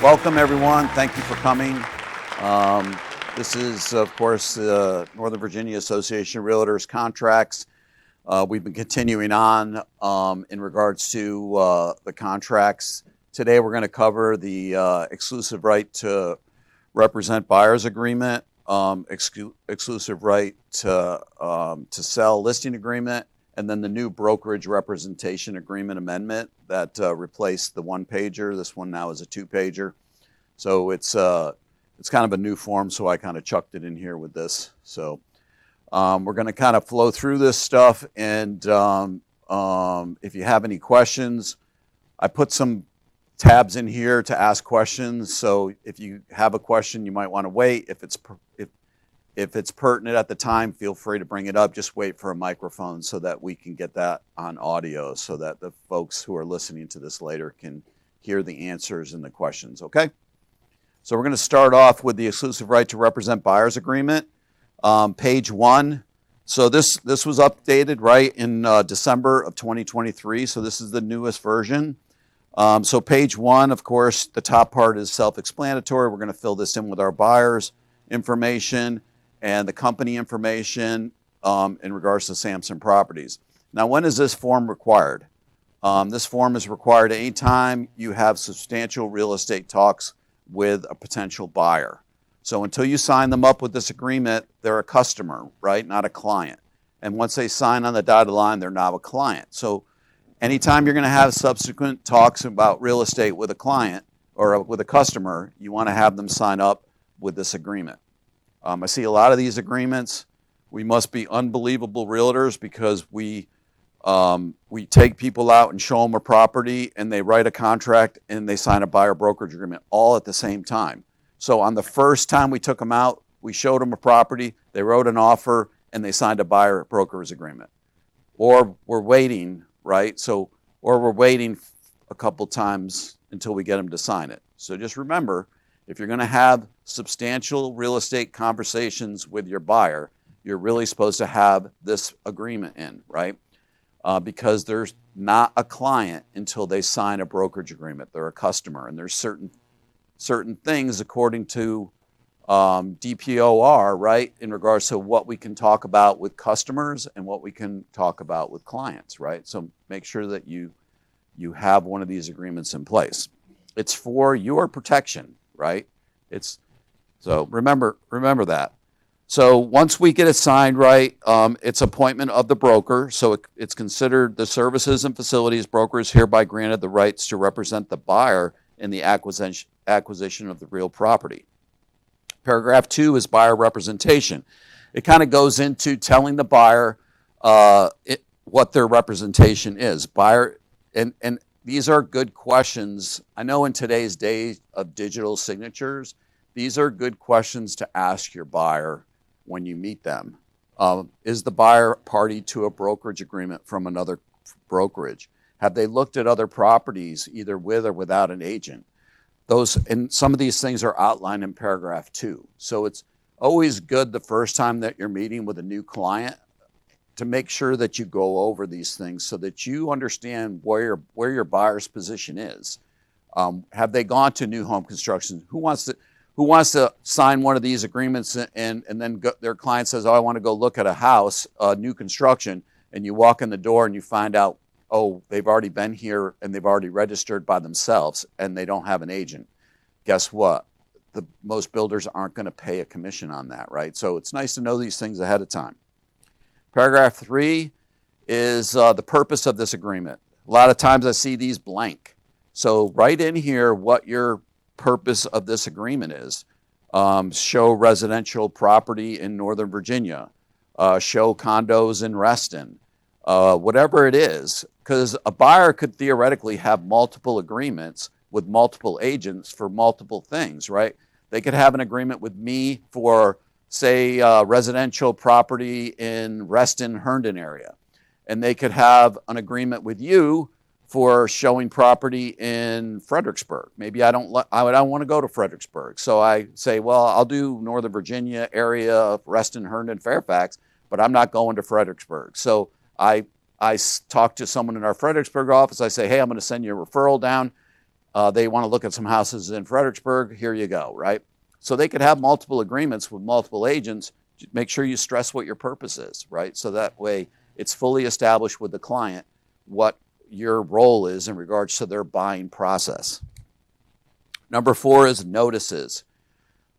Welcome, everyone. Thank you for coming. This is, of course, the Northern Virginia Association of Realtors contracts. We've been continuing on in regards to the contracts. Today, we're going to cover the exclusive right to represent buyers agreement, exclusive right to sell listing agreement, and then the new brokerage representation agreement amendment that replaced the one-pager. This one now is a two-pager. So it's kind of a new form, so I kind of chucked it in here with this. So we're going to kind of flow through this stuff, and if you have any questions, I put some tabs in here to ask questions. So if you have a question, you might want to wait. If it's pertinent at the time, feel free to bring it up. Just wait for a microphone so that we can get that on audio so that the folks who are listening to this later can hear the answers and the questions, okay? So we're going to start off with the exclusive right to represent buyers agreement, page 1. So this was updated right in December of 2023, so this is the newest version. So page 1, of course, the top part is self-explanatory. We're going to fill this in with our buyers' information and the company information in regards to Samson Properties. Now, when is this form required? This form is required anytime you have substantial real estate talks with a potential buyer. So until you sign them up with this agreement, they're a customer, right? Not a client. And once they sign on the dotted line, they're now a client. So anytime you're going to have subsequent talks about real estate with a client or with a customer, you want to have them sign up with this agreement. I see a lot of these agreements. We must be unbelievable realtors because we take people out and show them a property and they write a contract and they sign a buyer brokerage agreement all at the same time. So on the first time we took them out, we showed them a property, they wrote an offer, and they signed a buyer brokerage agreement. Or we're waiting, right? Or we're waiting a couple times until we get them to sign it. So just remember, if you're going to have substantial real estate conversations with your buyer, you're really supposed to have this agreement in, right? Because there's not a client until they sign a brokerage agreement. They're a customer, and there's certain things according to DPOR, right, in regards to what we can talk about with customers and what we can talk about with clients, right? So make sure that you have one of these agreements in place. It's for your protection, right? So remember that. So once we get it signed, right, it's appointment of the broker. So it's considered the services and facilities broker is hereby granted the rights to represent the buyer in the acquisition of the real property. Paragraph 2 is buyer representation. It kind of goes into telling the buyer what their representation is. Buyer, and these are good questions. I know in today's day of digital signatures, these are good questions to ask your buyer when you meet them. Is the buyer party to a brokerage agreement from another brokerage? Have they looked at other properties either with or without an agent? And some of these things are outlined in paragraph 2. So it's always good the first time that you're meeting with a new client to make sure that you go over these things so that you understand where your buyer's position is. Have they gone to new home construction? Who wants to sign one of these agreements and then their client says, oh, I want to go look at a house, new construction, and you walk in the door and you find out, oh, they've already been here and they've already registered by themselves and they don't have an agent. Guess what? Most builders aren't going to pay a commission on that, right? So it's nice to know these things ahead of time. Paragraph 3 is the purpose of this agreement. A lot of times I see these blank. So write in here what your purpose of this agreement is. Show residential property in Northern Virginia. Show condos in Reston. Whatever it is, because a buyer could theoretically have multiple agreements with multiple agents for multiple things, right? They could have an agreement with me for, say, residential property in Reston, Herndon area. And they could have an agreement with you for showing property in Fredericksburg. Maybe I don't want to go to Fredericksburg. So I say, well, I'll do Northern Virginia area, Reston, Herndon, Fairfax, but I'm not going to Fredericksburg. So I talk to someone in our Fredericksburg office. I say, hey, I'm going to send you a referral down. they want to look at some houses in Fredericksburg, here you go, right? So they could have multiple agreements with multiple agents. Make sure you stress what your purpose is, right? So that way it's fully established with the client what your role is in regards to their buying process. Number 4 is notices.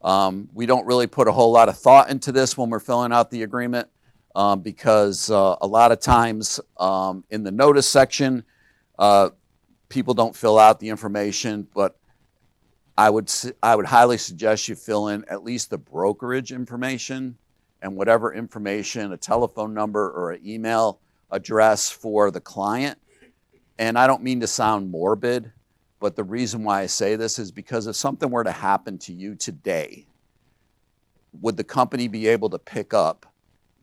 We don't really put a whole lot of thought into this when we're filling out the agreement because a lot of times in the notice section, people don't fill out the information, but I would highly suggest you fill in at least the brokerage information and whatever information, a telephone number or an email address for the client. And I don't mean to sound morbid, but the reason why I say this is because if something were to happen to you today, would the company be able to pick up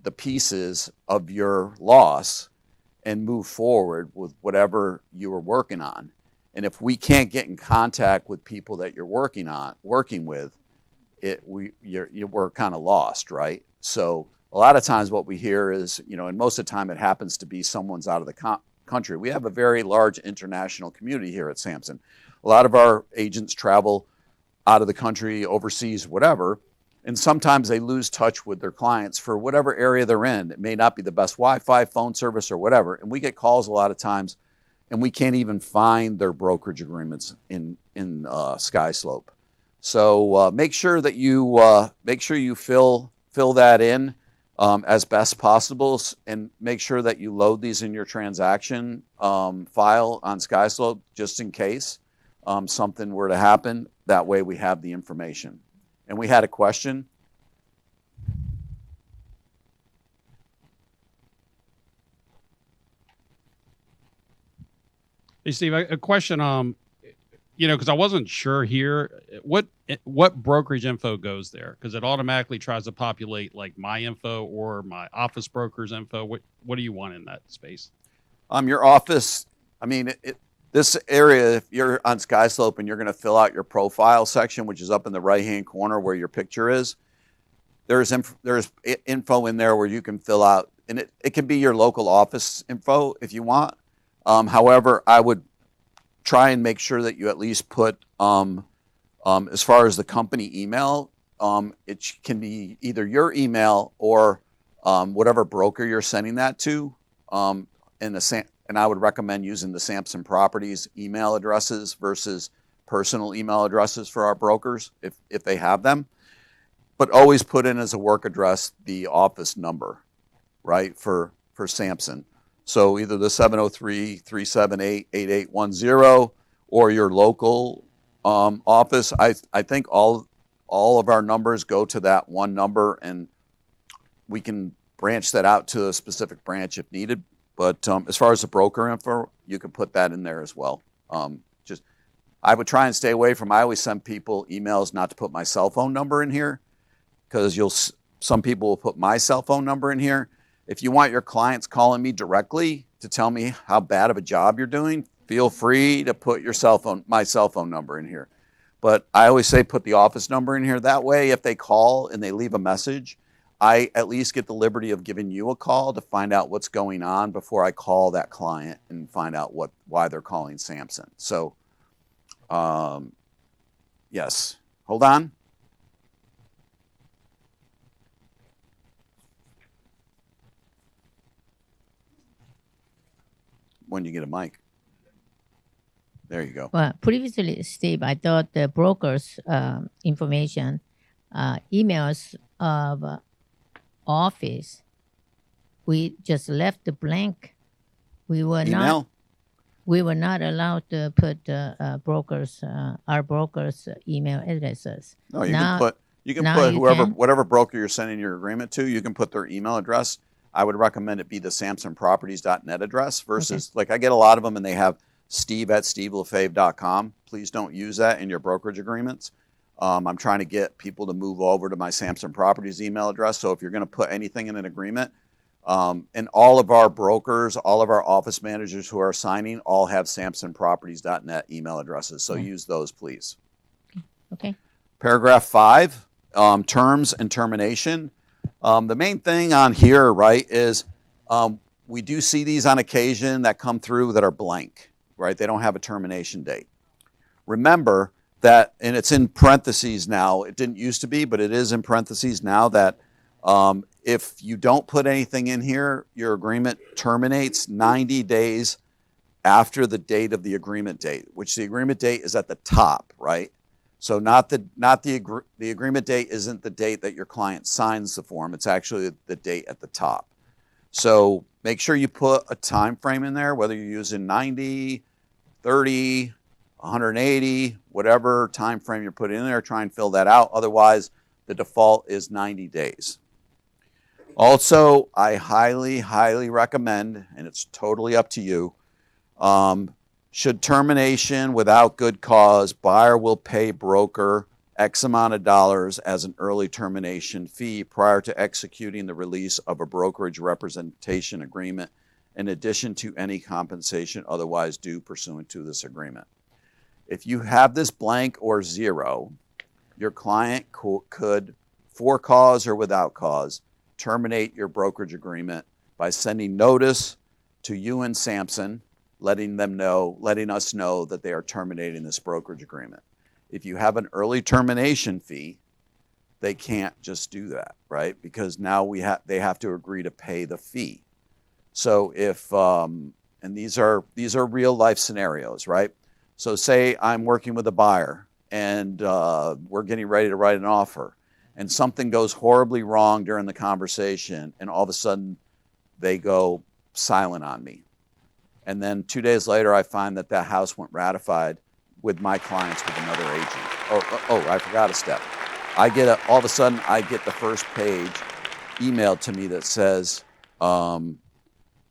the pieces of your loss and move forward with whatever you were working on? And if we can't get in contact with people that you're working with, we're kind of lost, right? So a lot of times what we hear is, and most of the time it happens to be someone's out of the country. We have a very large international community here at Samson. A lot of our agents travel out of the country, overseas, whatever, and sometimes they lose touch with their clients for whatever area they're in. It may not be the best Wi-Fi, phone service, or whatever, and we get calls a lot of times, and we can't even find their brokerage agreements in SkySlope. So make sure that you fill that in as best possible, and make sure that you load these in your transaction file on SkySlope just in case something were to happen. That way we have the information. And we had a question. Hey, Steve, a question, because I wasn't sure here, what brokerage info goes there? Because it automatically tries to populate like my info or my office broker's info. What do you want in that space? Your office, this area, if you're on SkySlope and you're going to fill out your profile section, which is up in the right-hand corner where your picture is, there's info in there where you can fill out, and it can be your local office info if you want. However, I would try and make sure that you at least put, as far as the company email, it can be either your email or whatever broker you're sending that to. And I would recommend using the Samson Properties email addresses versus personal email addresses for our brokers if they have them. But always put in as a work address the office number, right, for Samson. So either the 703-378-8810 or your local office. I think all of our numbers go to that one number, and we can branch that out to a specific branch if needed. But as far as the broker info, you can put that in there as well. I would try and stay away from, I always send people emails not to put my cell phone number in here, because some people will put my cell phone number in here. If you want your clients calling me directly to tell me how bad of a job you're doing, feel free to put my cell phone number in here. But I always say put the office number in here. That way, if they call and they leave a message, I at least get the liberty of giving you a call to find out what's going on before I call that client and find out why they're calling Samson. So, yes. Hold on. When you get a mic. There you go. Well, previously, Steve, I thought the broker's information, emails of office, we just left the blank. We were not allowed to put our brokers' email addresses. No, you can put whatever broker you're sending your agreement to, you can put their email address. I would recommend it be the SamsonProperties.net address versus, like I get a lot of them and they have steve@stevelefave.com. Please don't use that in your brokerage agreements. I'm trying to get people to move over to my Samson Properties email address. So if you're going to put anything in an agreement, and all of our brokers, all of our office managers who are signing all have SamsonProperties.net email addresses. So use those, please. Okay. Paragraph 5, terms and termination. The main thing on here, right, is we do see these on occasion that come through that are blank, right? They don't have a termination date. remember that, and it's in parentheses now, it didn't used to be, but it is in parentheses now, that if you don't put anything in here, your agreement terminates 90 days after the date of the agreement date, which the agreement date is at the top, right? So the agreement date isn't the date that your client signs the form. It's actually the date at the top. So make sure you put a time frame in there, whether you're using 90, 30, 180, whatever time frame you're putting in there. Try and fill that out. Otherwise, the default is 90 days. Also, I highly, highly recommend, and it's totally up to you, should termination without good cause, buyer will pay broker X amount of dollars as an early termination fee prior to executing the release of a brokerage representation agreement, in addition to any compensation otherwise due pursuant to this agreement. If you have this blank or zero, your client could, for cause or without cause, terminate your brokerage agreement by sending notice to you and Samson, letting us know that they are terminating this brokerage agreement. If you have an early termination fee, they can't just do that, right? Because now they have to agree to pay the fee. So if and these are real life scenarios, right? So say I'm working with a buyer and we're getting ready to write an offer, and something goes horribly wrong during the conversation, and all of a sudden they go silent on me. And then 2 days later, I find that house went ratified with my clients with another agent. Oh, I forgot a step. All of a sudden, I get the first page emailed to me that says,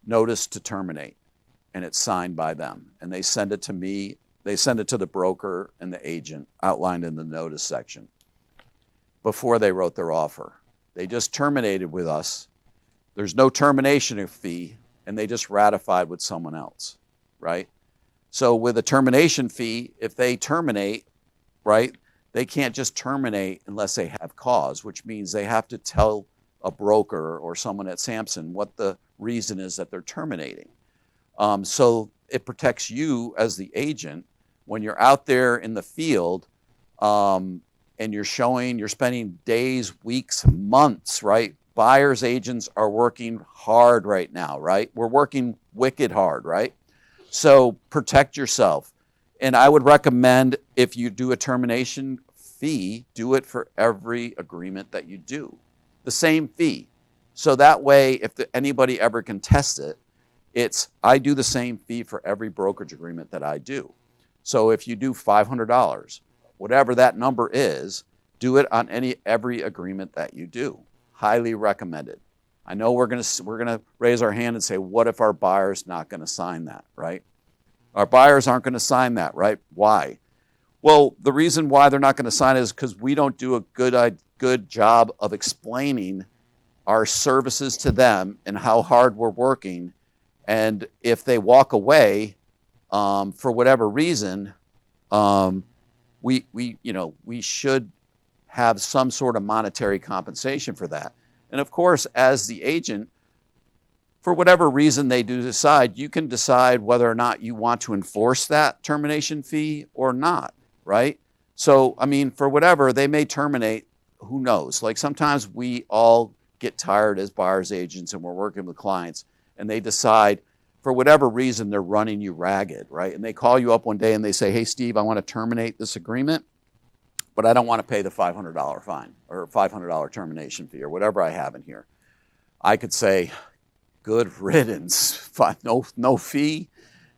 notice to terminate, and it's signed by them. And they send it to me. They send it to the broker and the agent outlined in the notice section before they wrote their offer. They just terminated with us. There's no termination fee, and they just ratified with someone else, right? So with a termination fee, if they terminate, right, they can't just terminate unless they have cause, which means they have to tell a broker or someone at Samson what the reason is that they're terminating. So it protects you as the agent when you're out there in the field and you're spending days, weeks, months, right? Buyers agents are working hard right now, right? We're working wicked hard, right? So protect yourself. And I would recommend, if you do a termination fee, do it for every agreement that you do. The same fee. So that way, if anybody ever contests it, I do the same fee for every brokerage agreement that I do. So if you do $500, whatever that number is, do it on every agreement that you do. Highly recommended. I know we're gonna raise our hand and say, what if our buyer's not gonna sign that, right? Our buyers aren't gonna sign that, right? Why? Well, the reason why they're not gonna sign it is because we don't do a good job of explaining our services to them and how hard we're working. And if they walk away for whatever reason, we should have some sort of monetary compensation for that. And of course, as the agent, for whatever reason they do decide, you can decide whether or not you want to enforce that termination fee or not, right? So, I mean, for whatever, they may terminate, who knows? Like sometimes we all get tired as buyer's agents and we're working with clients and they decide, for whatever reason, they're running you ragged, right? And they call you up one day and they say, hey, Steve, I want to terminate this agreement, but I don't want to pay the $500 fine or $500 termination fee or whatever I have in here. I could say, good riddance, no fee,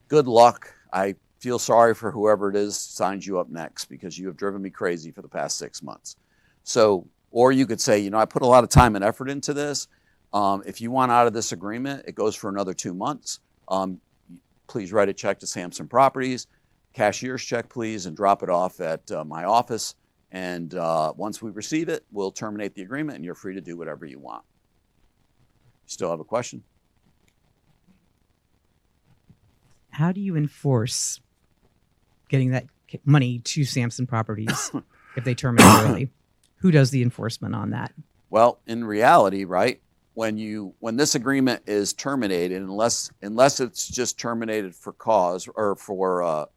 good luck. I feel sorry for whoever it is signs you up next because you have driven me crazy for the past 6 months. So, or you could say, I put a lot of time and effort into this. If you want out of this agreement, it goes for another 2 months. Please write a check to Samson Properties, cashier's check, please, and drop it off at my office. And once we receive it, we'll terminate the agreement and you're free to do whatever you want. Still have a question? How do you enforce getting that money to Samson Properties if they terminate early? Who does the enforcement on that? Well, in reality, right, when this agreement is terminated, unless it's just terminated for cause or for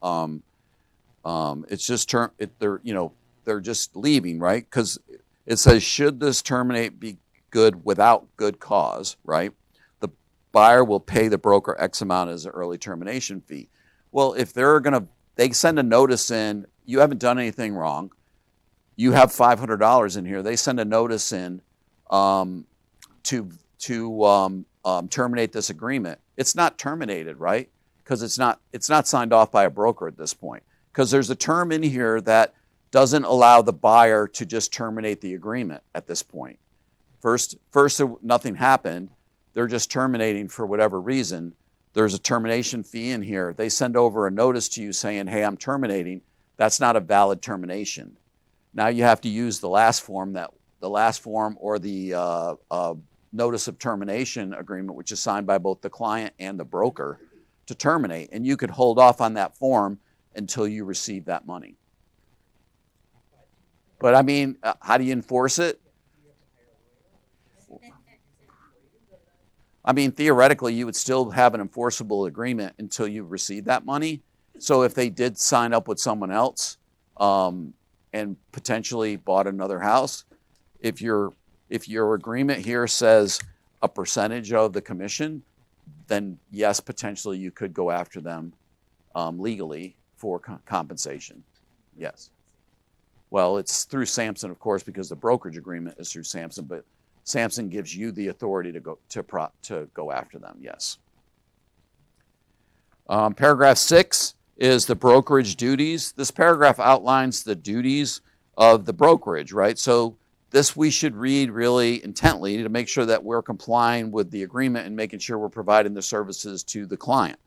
It's just they're just leaving, right? Because it says, should this terminate be good without good cause, right? The buyer will pay the broker X amount as an early termination fee. Well, if they send a notice in, you haven't done anything wrong. You have $500 in here. They send a notice in to terminate this agreement. It's not terminated, right? Because it's not signed off by a broker at this point. Because there's a term in here that doesn't allow the buyer to just terminate the agreement at this point. First, nothing happened. They're just terminating for whatever reason. There's a termination fee in here. They send over a notice to you saying, hey, I'm terminating. That's not a valid termination. Now you have to use the last form or the notice of termination agreement, which is signed by both the client and the broker, to terminate. And you could hold off on that form until you receive that money. But I mean, how do you enforce it? I mean, theoretically, you would still have an enforceable agreement until you receive that money. So if they did sign up with someone else and potentially bought another house, if your agreement here says a percentage of the commission, then yes, potentially you could go after them legally for compensation. Yes. Well, it's through Samson, of course, because the brokerage agreement is through Samson, but Samson gives you the authority to go after them. Yes. Paragraph 6 is the brokerage duties. This paragraph outlines the duties of the brokerage, right? So this we should read really intently to make sure that we're complying with the agreement and making sure we're providing the services to the client.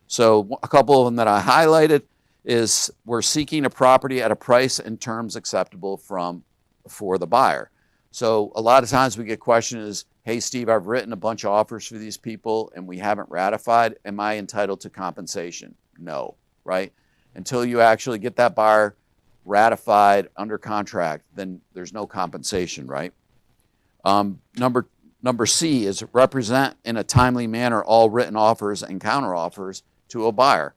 So a couple of them that I highlighted is we're seeking a property at a price and terms acceptable for the buyer. So a lot of times we get questions, hey, Steve, I've written a bunch of offers for these people and we haven't ratified. Am I entitled to compensation? No, right? Until you actually get that buyer ratified under contract, then there's no compensation, right? Number C is represent in a timely manner all written offers and counteroffers to a buyer.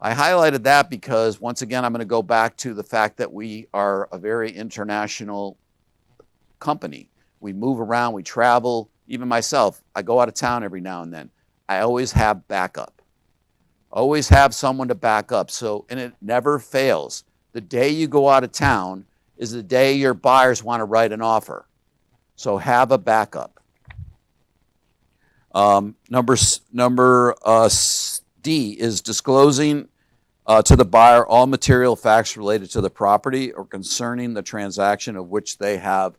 I highlighted that because, once again, I'm going to go back to the fact that we are a very international company. We move around, we travel. Even myself, I go out of town every now and then. I always have backup. Always have someone to back up. So, and it never fails. The day you go out of town is the day your buyers want to write an offer. So have a backup. Number D is disclosing to the buyer all material facts related to the property or concerning the transaction of which they have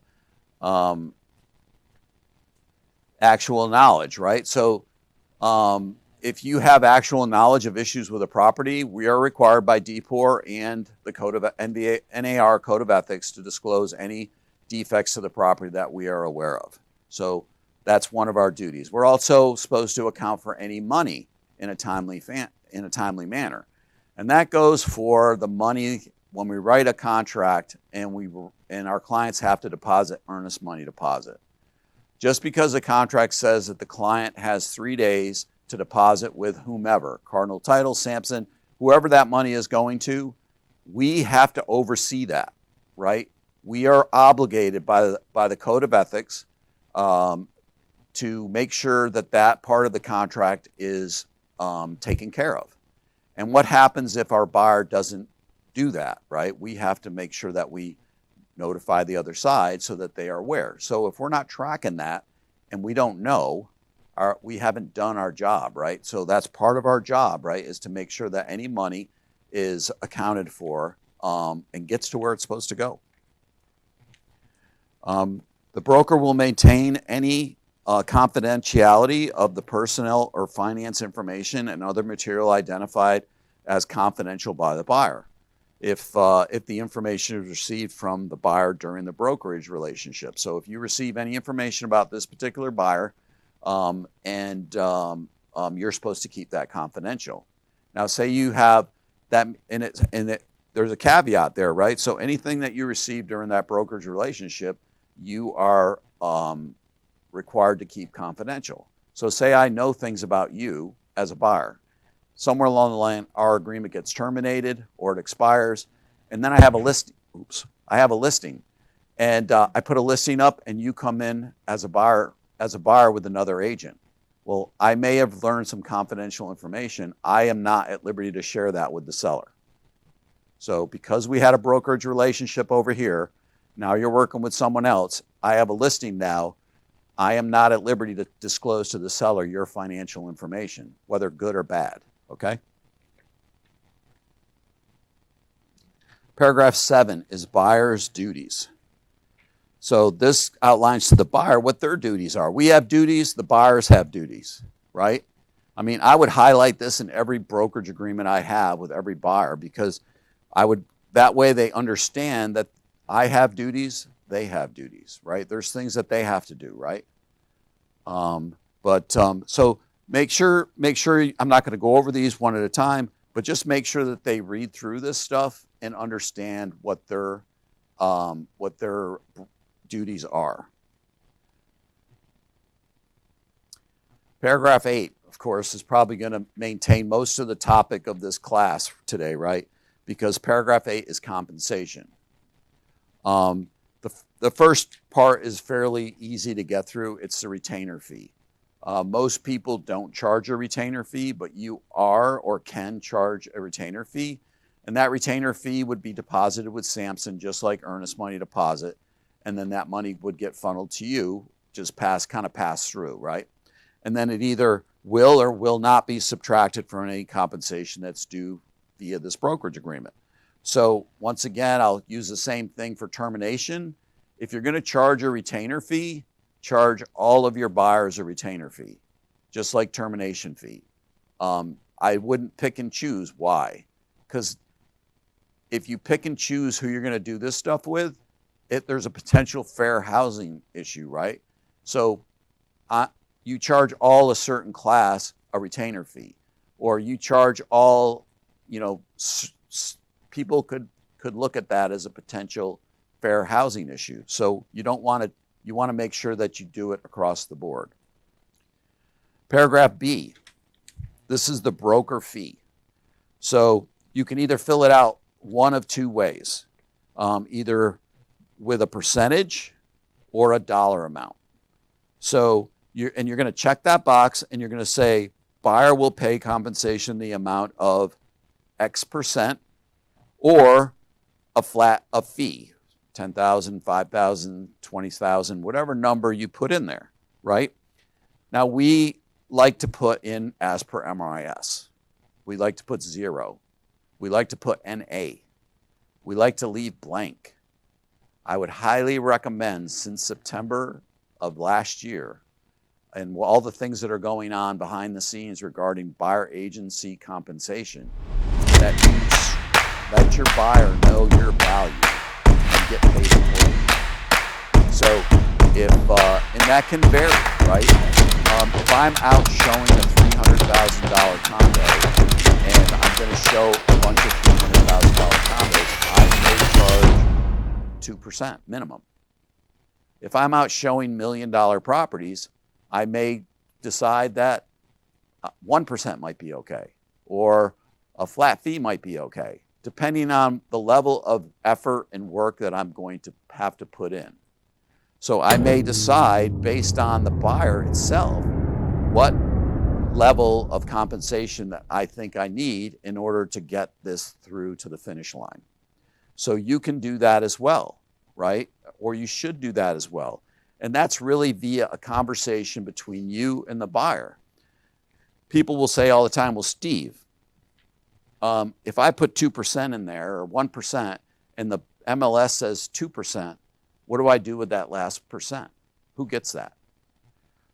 actual knowledge, right? So if you have actual knowledge of issues with a property, we are required by DPOR and the NVAR Code of Ethics to disclose any defects to the property that we are aware of. So that's one of our duties. We're also supposed to account for any money in a timely manner. And that goes for the money when we write a contract and our clients have to deposit earnest money deposit. Just because the contract says that the client has 3 days to deposit with whomever, Cardinal Title, Samson, whoever that money is going to, we have to oversee that, right? We are obligated by the Code of Ethics to make sure that that part of the contract is taken care of. And what happens if our buyer doesn't do that, right? We have to make sure that we notify the other side so that they are aware. So if we're not tracking that and we don't know, we haven't done our job, right? So that's part of our job, right, is to make sure that any money is accounted for and gets to where it's supposed to go. The broker will maintain any confidentiality of the personnel or finance information and other material identified as confidential by the buyer if the information is received from the buyer during the brokerage relationship. So if you receive any information about this particular buyer and you're supposed to keep that confidential. Now say you have that, there's a caveat there, right? So anything that you receive during that brokerage relationship, you are required to keep confidential. So say I know things about you as a buyer, somewhere along the line, our agreement gets terminated or it expires, and then I have a listing. I have a listing, and I put a listing up, and you come in as a buyer with another agent. Well, I may have learned some confidential information. I am not at liberty to share that with the seller. So because we had a brokerage relationship over here, now you're working with someone else. I have a listing now. I am not at liberty to disclose to the seller your financial information, whether good or bad, okay? Paragraph 7 is buyer's duties. So this outlines to the buyer what their duties are. We have duties, the buyers have duties, right? I mean, I would highlight this in every brokerage agreement I have with every buyer, because that way they understand that I have duties, they have duties, right? There's things that they have to do, right? So make sure, I'm not going to go over these one at a time, but just make sure that they read through this stuff and understand what their duties are. Paragraph 8, of course, is probably going to maintain most of the topic of this class today, right? Because paragraph 8 is compensation. The first part is fairly easy to get through. It's the retainer fee. Most people don't charge a retainer fee, but you are or can charge a retainer fee. And that retainer fee would be deposited with Samson, just like earnest money deposit. And then that money would get funneled to you, just pass through, right? And then it either will or will not be subtracted from any compensation that's due via this brokerage agreement. So once again, I'll use the same thing for termination. If you're going to charge a retainer fee, charge all of your buyers a retainer fee, just like termination fee. I wouldn't pick and choose. Why? Because if you pick and choose who you're going to do this stuff with, there's a potential fair housing issue, right? So you charge all a certain class a retainer fee, or you charge all, people could look at that as a potential fair housing issue. So you want to make sure that you do it across the board. Paragraph B, this is the broker fee. So you can either fill it out one of two ways, either with a percentage or a dollar amount. So you're going to check that box, and you're going to say, buyer will pay compensation the amount of X percent, or a fee, 10,000, 5,000, 20,000, whatever number you put in there, right? Now we like to put in as per MRIS. We like to put 0. We like to put NA. We like to leave blank. I would highly recommend, since September of last year, and all the things that are going on behind the scenes regarding buyer agency compensation, that you let your buyer know your value and get paid accordingly. So and that can vary, right? If I'm out showing a $300,000 condo and I'm going to show a bunch of $300,000 condos, I may charge 2% minimum. If I'm out showing $1 million properties, I may decide that 1% might be okay, or a flat fee might be okay, depending on the level of effort and work that I'm going to have to put in. So I may decide, based on the buyer itself, what level of compensation that I think I need in order to get this through to the finish line. So you can do that as well, right? Or you should do that as well. And that's really via a conversation between you and the buyer. People will say all the time, well, Steve, if I put 2% in there, or 1%, and the MLS says 2%, what do I do with that last percent? Who gets that?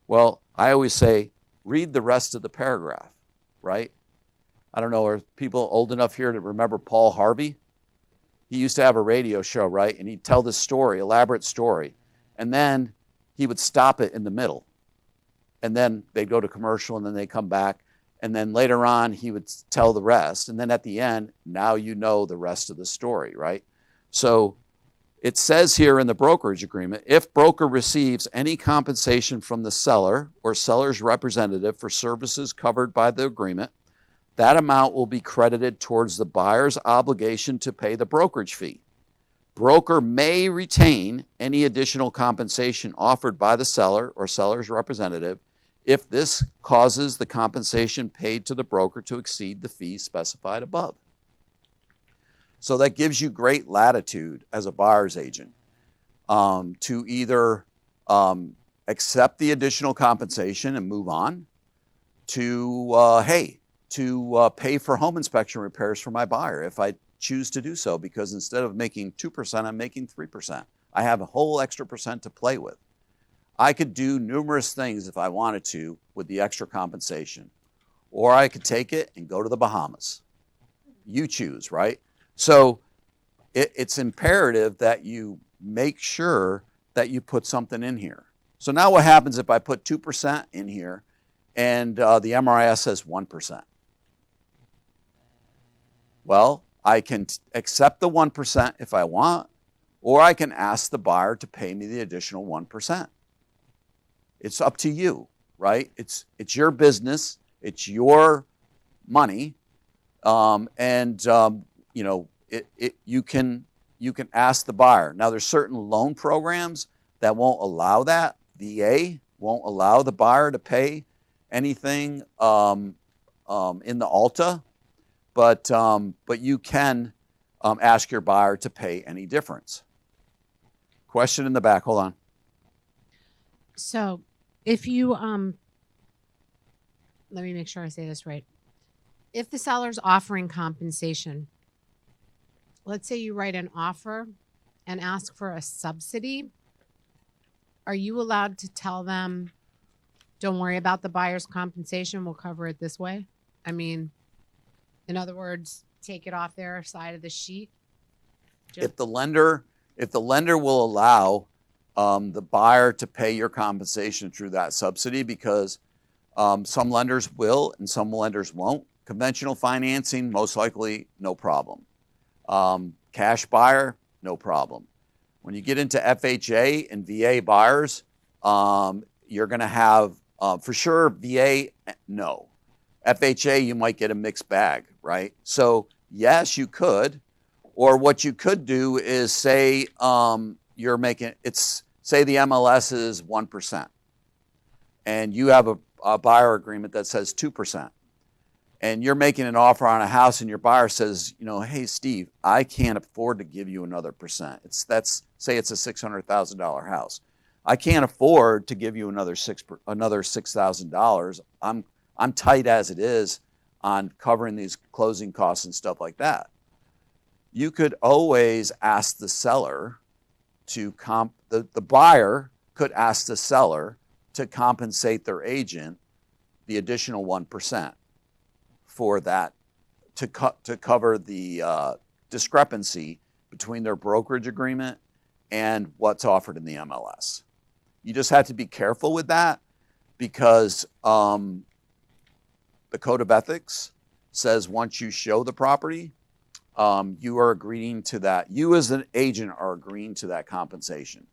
Well, I always say, read the rest of the paragraph, right? I don't know, are people old enough here to remember Paul Harvey? He used to have a radio show, right? And he'd tell this story, elaborate story. And then he would stop it in the middle. And then they'd go to commercial, and then they'd come back. And then later on, he would tell the rest. And then at the end, now you know the rest of the story, right? So it says here in the brokerage agreement, if broker receives any compensation from the seller or seller's representative for services covered by the agreement, that amount will be credited towards the buyer's obligation to pay the brokerage fee. Broker may retain any additional compensation offered by the seller or seller's representative if this causes the compensation paid to the broker to exceed the fee specified above. So that gives you great latitude as a buyer's agent to either accept the additional compensation and move on, to pay for home inspection repairs for my buyer if I choose to do so, because instead of making 2%, I'm making 3%. I have a whole extra percent to play with. I could do numerous things if I wanted to with the extra compensation, or I could take it and go to the Bahamas. You choose, right? So it's imperative that you make sure that you put something in here. So now what happens if I put 2% in here and the MRIS says 1%? Well, I can accept the 1% if I want, or I can ask the buyer to pay me the additional 1%. It's up to you, right? It's your business, it's your money, you can ask the buyer. Now, there's certain loan programs that won't allow that. VA won't allow the buyer to pay anything in the Alta, but you can ask your buyer to pay any difference. Question in the back. Hold on. So if you, let me make sure I say this right. If the seller's offering compensation, let's say you write an offer and ask for a subsidy, are you allowed to tell them, don't worry about the buyer's compensation, we'll cover it this way? I mean, in other words, take it off their side of the sheet? If the lender will allow the buyer to pay your compensation through that subsidy, because some lenders will and some lenders won't. Conventional financing, most likely, no problem. Cash buyer, no problem. When you get into FHA and VA buyers, you're going to have, for sure, VA, no. FHA, you might get a mixed bag, right? So yes, you could. Or what you could do is say you're making, say the MLS is 1%, and you have a buyer agreement that says 2%. And you're making an offer on a house, and your buyer says, hey, Steve, I can't afford to give you another percent. Say it's a $600,000 house. I can't afford to give you another $6,000. I'm tight as it is on covering these closing costs and stuff like that. You could always ask the seller to the buyer could ask the seller to compensate their agent the additional 1%. For that, to cover the discrepancy between their brokerage agreement and what's offered in the MLS. You just have to be careful with that, because the Code of Ethics says once you show the property, you are agreeing to that. You as an agent are agreeing to that compensation.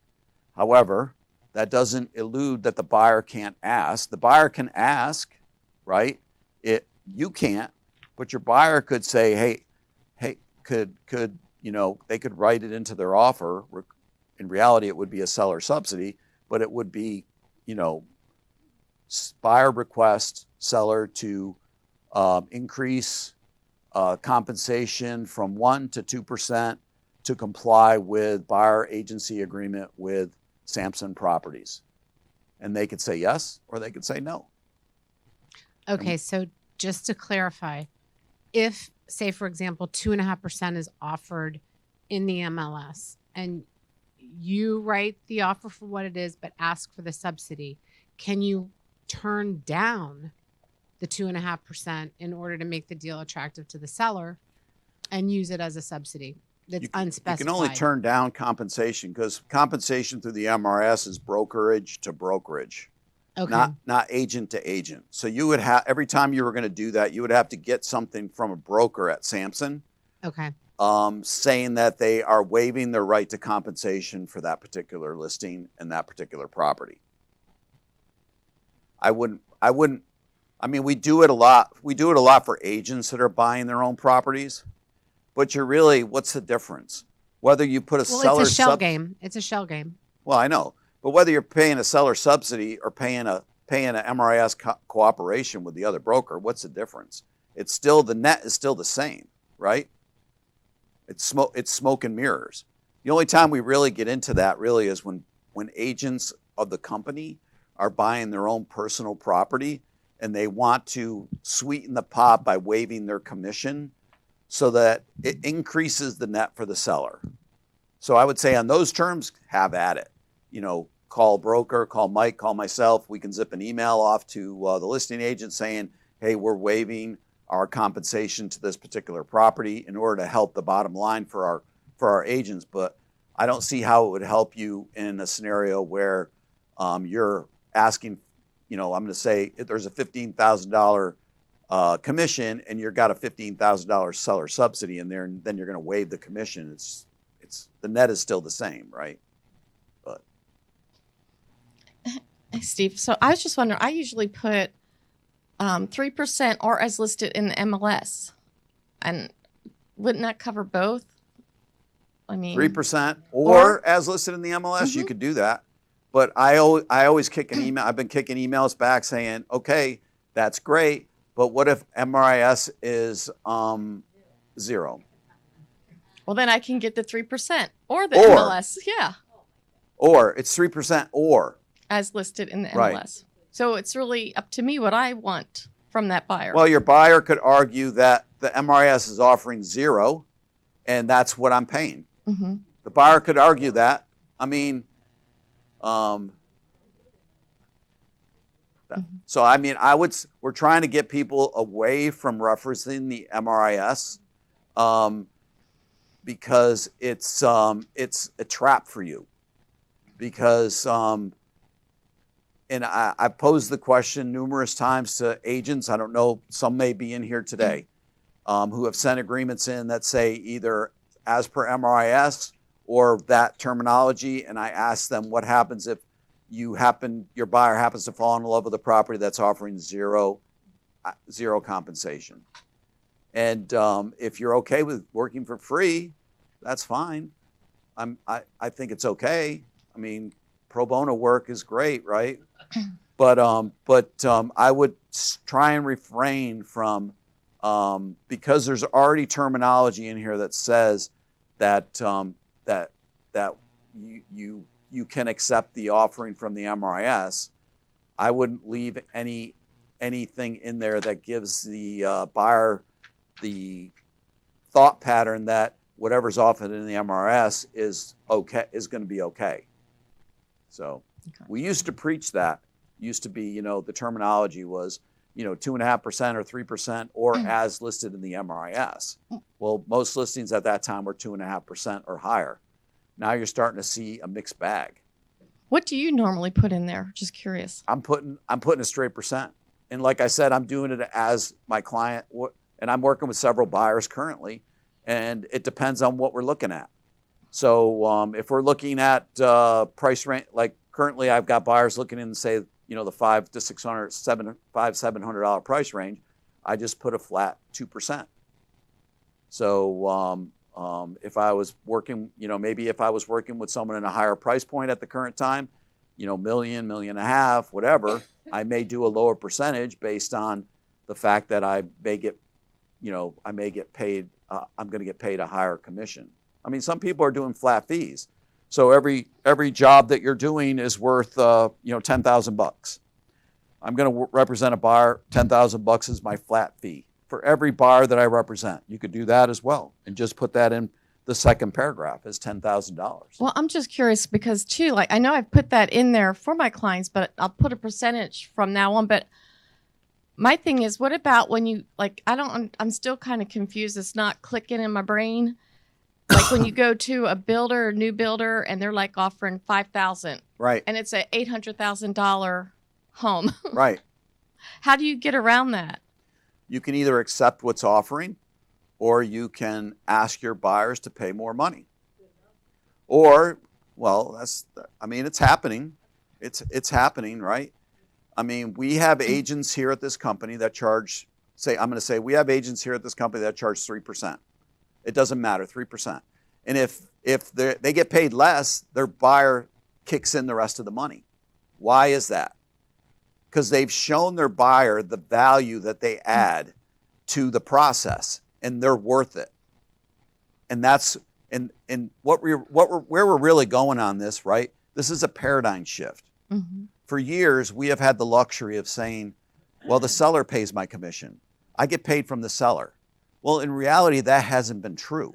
However, that doesn't elude that the buyer can't ask. The buyer can ask, right? You can't, but your buyer could say, hey, they could write it into their offer. In reality, it would be a seller subsidy, but it would be, buyer request seller to increase compensation from 1% to 2% to comply with buyer agency agreement with Samson Properties. And they could say yes, or they could say no. Okay, so just to clarify, if, say, for example, 2.5% is offered in the MLS and you write the offer for what it is but ask for the subsidy, can you turn down the 2.5% in order to make the deal attractive to the seller and use it as a subsidy that's unspecified? You can only turn down compensation, because compensation through the MRS is brokerage to brokerage. Okay. Not agent to agent. So you would have, every time you were going to do that, you would have to get something from a broker at Samson, Okay. saying that they are waiving their right to compensation for that particular listing and that particular property. I wouldn't I mean, we do it a lot. We do it a lot for agents that are buying their own properties. But you're really, what's the difference? Whether you put a Well, seller it's a shell game. It's a shell game. Well, I know, but whether you're paying a seller subsidy or paying a MRIS cooperation with the other broker, what's the difference? It's still, the net is still the same, right? It's smoke and mirrors. The only time we really get into that really is when agents of the company are buying their own personal property and they want to sweeten the pot by waiving their commission so that it increases the net for the seller. So I would say on those terms, have at it. You know, call broker, call Mike, call myself. We can zip an email off to the listing agent saying, hey, we're waiving our compensation to this particular property in order to help the bottom line for our agents. But I don't see how it would help you in a scenario where you're asking, you know, I'm going to say if there's a $15,000 commission and you've got a $15,000 seller subsidy in there, and then you're going to waive the commission. It's the net is still the same, right? But Hey, Steve, so I was just wondering, I usually put 3% or as listed in the MLS. And wouldn't that cover both? I mean, 3% or as listed in the MLS, you could do that. But I always kick an email. I've been kicking emails back saying, okay, that's great, but what if MRIS is 0? well, then I can get the 3% or the Or- MLS. Yeah. Or it's 3% or. As listed in the MLS. Right. So it's really up to me what I want from that buyer. Well, your buyer could argue that the MRIS is offering 0 and that's what I'm paying. Mm-hmm. The buyer could argue that. I mean, so I mean, we're trying to get people away from referencing the MRIS because it's a trap for you. Because and I posed the question numerous times to agents. I don't know, some may be in here today who have sent agreements in that say either as per MRIS or that terminology, and I ask them what happens if your buyer happens to fall in love with a property that's offering zero compensation. And if you're okay with working for free, that's fine. I think it's okay. I mean, pro bono work is great, right? But I would try and refrain from because there's already terminology in here that says that you can accept the offering from the MRIS. I wouldn't leave anything in there that gives the buyer the thought pattern that whatever's offered in the MRS is going to be okay. So we used to preach that. Used to be, the terminology was, 2.5% or 3% or as listed in the MRIS. Well, most listings at that time were 2.5% or higher. Now you're starting to see a mixed bag. What do you normally put in there? Just curious. I'm putting a straight percent. And like I said, I'm doing it as my client, and I'm working with several buyers currently, and it depends on what we're looking at. So if we're looking at price range, like currently I've got buyers looking in, say, the $500 to $600, $700 price range, I just put a flat 2%. So if I was working, maybe if I was working with someone in a higher price point at the current time, $1.5 million, whatever, I may do a lower percentage based on the fact that I may get paid, I'm going to get paid a higher commission. I mean, some people are doing flat fees. So every job that you're doing is worth, $10,000. I'm going to represent a buyer. $10,000 is my flat fee for every buyer that I represent. You could do that as well, and just put that in the second paragraph as $10,000. Well, I'm just curious because too, like I know I've put that in there for my clients, but I'll put a percentage from now on. But my thing is, what about when you I'm still kind of confused. It's not clicking in my brain. Like when you go to a builder, a new builder, and they're like offering $5,000, Right. and it's a $800,000 home. Right. How do you get around that? You can either accept what's offering, or you can ask your buyers to pay more money. Or, well, it's happening. It's happening, right? I mean, we have agents here at this company that charge, we have agents here at this company that charge 3%. It doesn't matter, 3%. And if they get paid less, their buyer kicks in the rest of the money. Why is that? Because they've shown their buyer the value that they add to the process, and they're worth it. And that's and where we're really going on this, right? This is a paradigm shift. Mm-hmm. For years, we have had the luxury of saying, well, the seller pays my commission. I get paid from the seller. Well, in reality, that hasn't been true.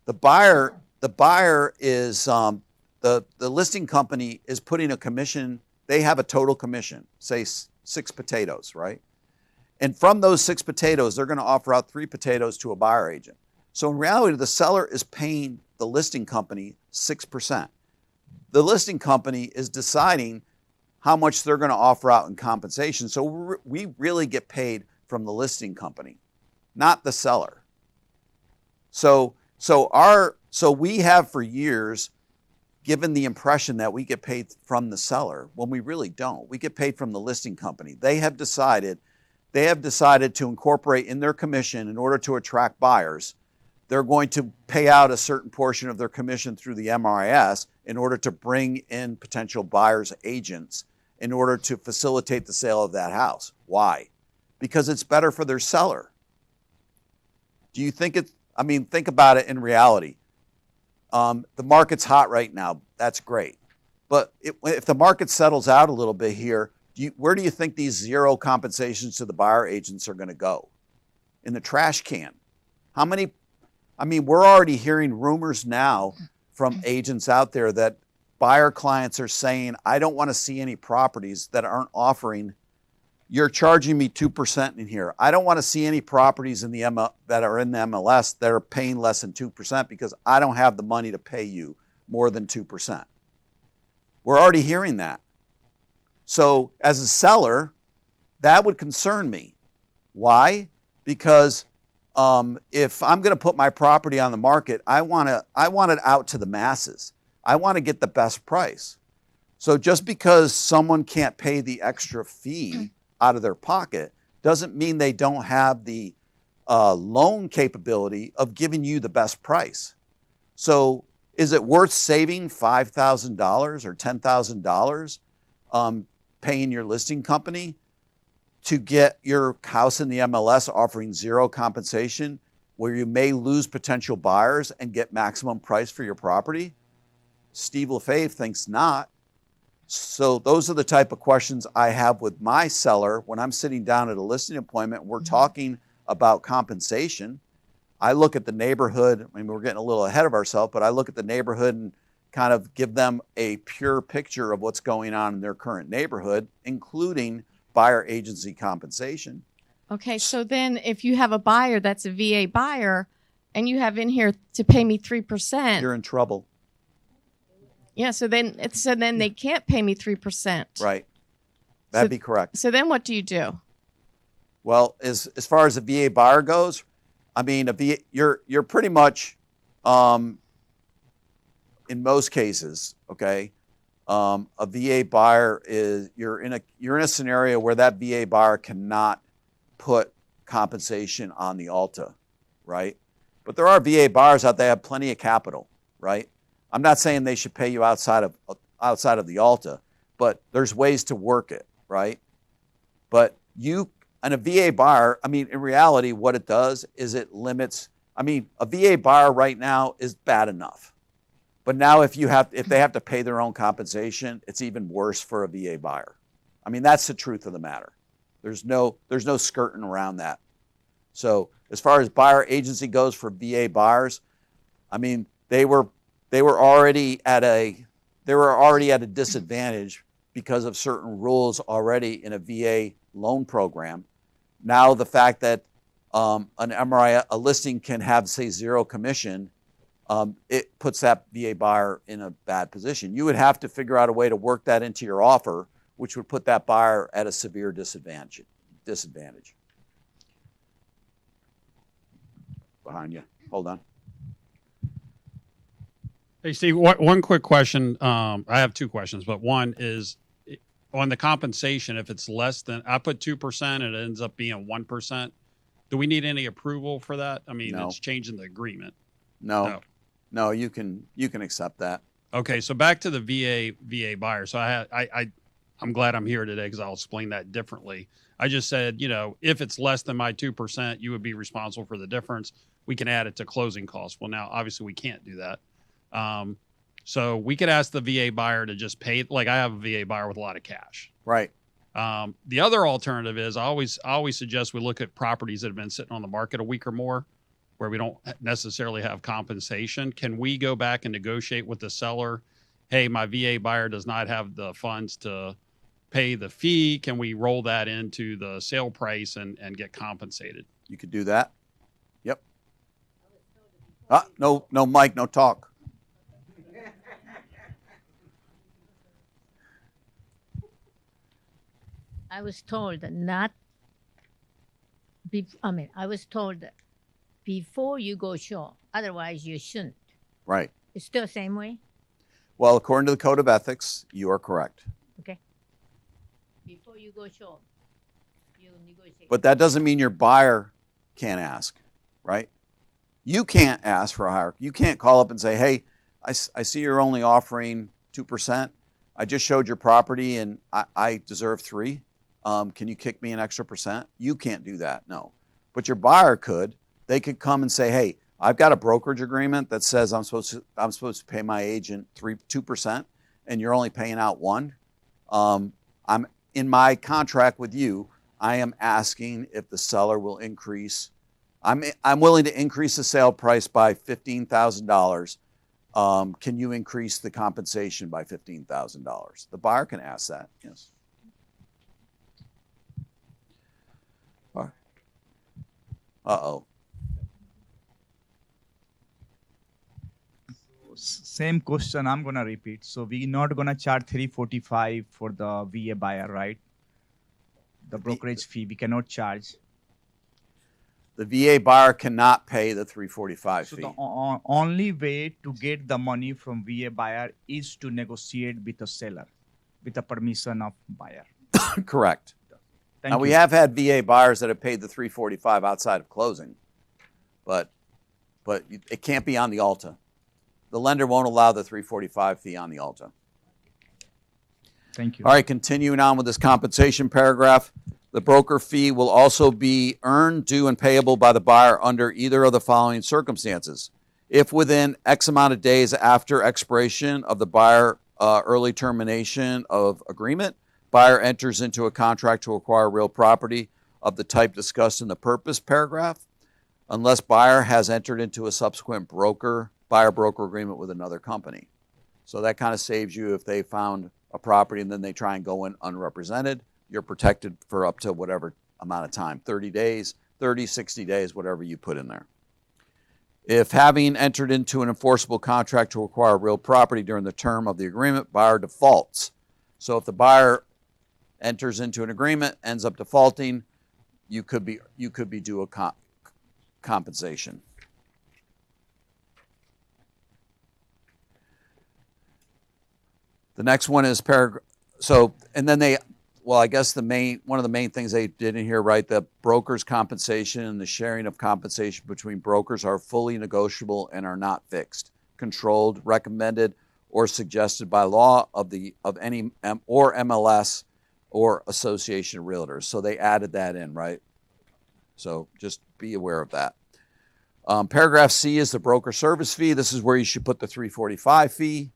The buyer is the listing company is putting a commission. They have a total commission, say 6 potatoes, right? And from those 6 potatoes, they're going to offer out 3 potatoes to a buyer agent. So in reality, the seller is paying the listing company 6%. The listing company is deciding how much they're going to offer out in compensation. So we really get paid from the listing company, not the seller. So we have for years given the impression that we get paid from the seller when we really don't. We get paid from the listing company. They have decided to incorporate in their commission, in order to attract buyers, they're going to pay out a certain portion of their commission through the MRIS in order to bring in potential buyers agents in order to facilitate the sale of that house. Why? Because it's better for their seller. Do you think think about it in reality. The market's hot right now. That's great. But if the market settles out a little bit here, where do you think these zero compensations to the buyer agents are going to go? In the trash can. We're already hearing rumors now from agents out there that buyer clients are saying, I don't want to see any properties that aren't offering, you're charging me 2% in here. I don't want to see any properties in that are in the MLS that are paying less than 2% because I don't have the money to pay you more than 2%. We're already hearing that. So as a seller, that would concern me. Why? Because if I'm going to put my property on the market, I want it out to the masses. I want to get the best price. So just because someone can't pay the extra fee out of their pocket doesn't mean they don't have the loan capability of giving you the best price. So is it worth saving $5,000 or $10,000 paying your listing company to get your house in the MLS offering zero compensation where you may lose potential buyers and get maximum price for your property? Steve LaFave thinks not. So those are the type of questions I have with my seller when I'm sitting down at a listing appointment and we're talking about compensation. I look at the neighborhood. We're getting a little ahead of ourselves, but I look at the neighborhood and kind of give them a pure picture of what's going on in their current neighborhood, including buyer agency compensation. Okay, so then if you have a buyer that's a VA buyer and you have in here to pay me 3%, You're in trouble. yeah, so then they can't pay me 3%. Right. That'd be correct. So then what do you do? Well, as far as a VA buyer goes, you're pretty much in most cases, okay, a VA buyer is you're in a scenario where that VA buyer cannot put compensation on the Alta, right? But there are VA buyers out there that have plenty of capital, right? I'm not saying they should pay you outside of the Alta, but there's ways to work it, right? But and a VA buyer, in reality, what it does is it limits. A VA buyer right now is bad enough. But now if they have to pay their own compensation, it's even worse for a VA buyer. That's the truth of the matter. There's no skirting around that. So as far as buyer agency goes for VA buyers, they were already at a disadvantage because of certain rules already in a VA loan program. Now the fact that an MRI, a listing can have, say, zero commission, it puts that VA buyer in a bad position. You would have to figure out a way to work that into your offer, which would put that buyer at a severe disadvantage. Behind you. Hold on. Hey, Steve, one quick question. I have 2 questions, but one is on the compensation, if it's less than, I put 2% and it ends up being 1%. Do we need any approval for that? I mean, No. it's changing the agreement. No, you can accept that. Okay, so back to the VA buyer. So I'm glad I'm here today because I'll explain that differently. I just said, if it's less than my 2%, you would be responsible for the difference. We can add it to closing costs. Well, now obviously we can't do that. So we could ask the VA buyer to just pay. Like I have a VA buyer with a lot of cash. Right. The other alternative is I always suggest we look at properties that have been sitting on the market a week or more, where we don't necessarily have compensation. Can we go back and negotiate with the seller? Hey, my VA buyer does not have the funds to pay the fee. Can we roll that into the sale price and get compensated? You could do that. Yep. No, Mike, no talk. I was told not. I was told before you go short. Otherwise, you shouldn't. Right. It's still the same way. Well, according to the Code of Ethics, you are correct. Okay. Before you go short, you negotiate. But that doesn't mean your buyer can't ask, right? You can't ask for a higher. You can't call up and say, hey, I see you're only offering 2%. I just showed your property and I deserve 3%. Can you kick me an extra percent? You can't do that, no. But your buyer could. They could come and say, hey, I've got a brokerage agreement that says I'm supposed to pay my agent 2%, and you're only paying out 1%. I'm in my contract with you. I am asking if the seller will increase. I'm willing to increase the sale price by $15,000. Can you increase the compensation by $15,000? The buyer can ask that. Yes. Uh-oh. Same question I'm going to repeat. So we're not going to charge $345 for the VA buyer, right? The brokerage fee we cannot charge. The VA buyer cannot pay the $345 So fee. the only way to get the money from VA buyer is to negotiate with the seller, with the permission of buyer. Correct. Thank Now, you. we have had VA buyers that have paid the $345 outside of closing, but it can't be on the Alta. The lender won't allow the $345 fee on the Alta. Thank you. All right, continuing on with this compensation paragraph. The broker fee will also be earned, due, and payable by the buyer under either of the following circumstances. If within X amount of days after expiration of the buyer early termination of agreement, buyer enters into a contract to acquire real property of the type discussed in the purpose paragraph, unless buyer has entered into a subsequent buyer-broker agreement with another company. So that kind of saves you if they found a property and then they try and go in unrepresented. You're protected for up to whatever amount of time, 30 days, 30, 60 days, whatever you put in there. If having entered into an enforceable contract to acquire real property during the term of the agreement, buyer defaults. So if the buyer enters into an agreement, ends up defaulting, you could be due a compensation. The next one is paragraph. So, and then I guess one of the main things they did in here, right, the broker's compensation and the sharing of compensation between brokers are fully negotiable and are not fixed, controlled, recommended, or suggested by law of any or MLS or Association of Realtors. So they added that in, right? So just be aware of that. Paragraph C is the broker service fee. This is where you should put the $345 fee.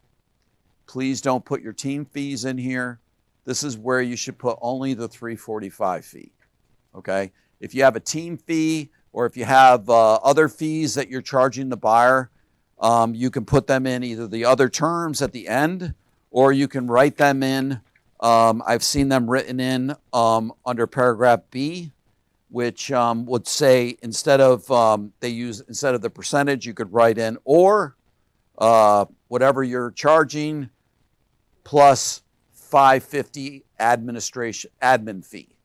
Please don't put your team fees in here. This is where you should put only the $345 fee, okay? If you have a team fee or if you have other fees that you're charging the buyer, you can put them in either the other terms at the end or you can write them in. I've seen them written in under paragraph B, which would say instead of the percentage, you could write in or whatever you're charging plus $550 admin fee,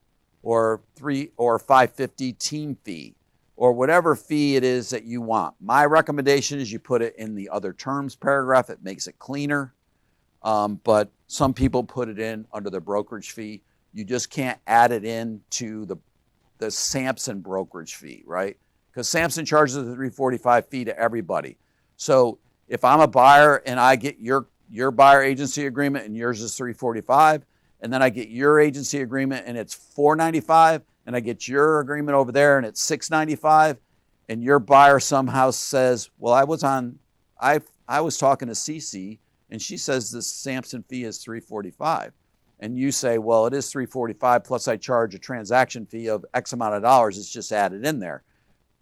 or $550 team fee, or whatever fee it is that you want. My recommendation is you put it in the other terms paragraph. It makes it cleaner. but some people put it in under the brokerage fee. You just can't add it in to the Samson brokerage fee, right? Because Samson charges a 345 fee to everybody. So if I'm a buyer and I get your buyer agency agreement and yours is 345, and then I get your agency agreement and it's 495, and I get your agreement over there and it's 695, and your buyer somehow says, well, I was talking to Cece and she says the Samson fee is 345. And you say, well, it is 345 plus I charge a transaction fee of X amount of dollars. It's just added in there.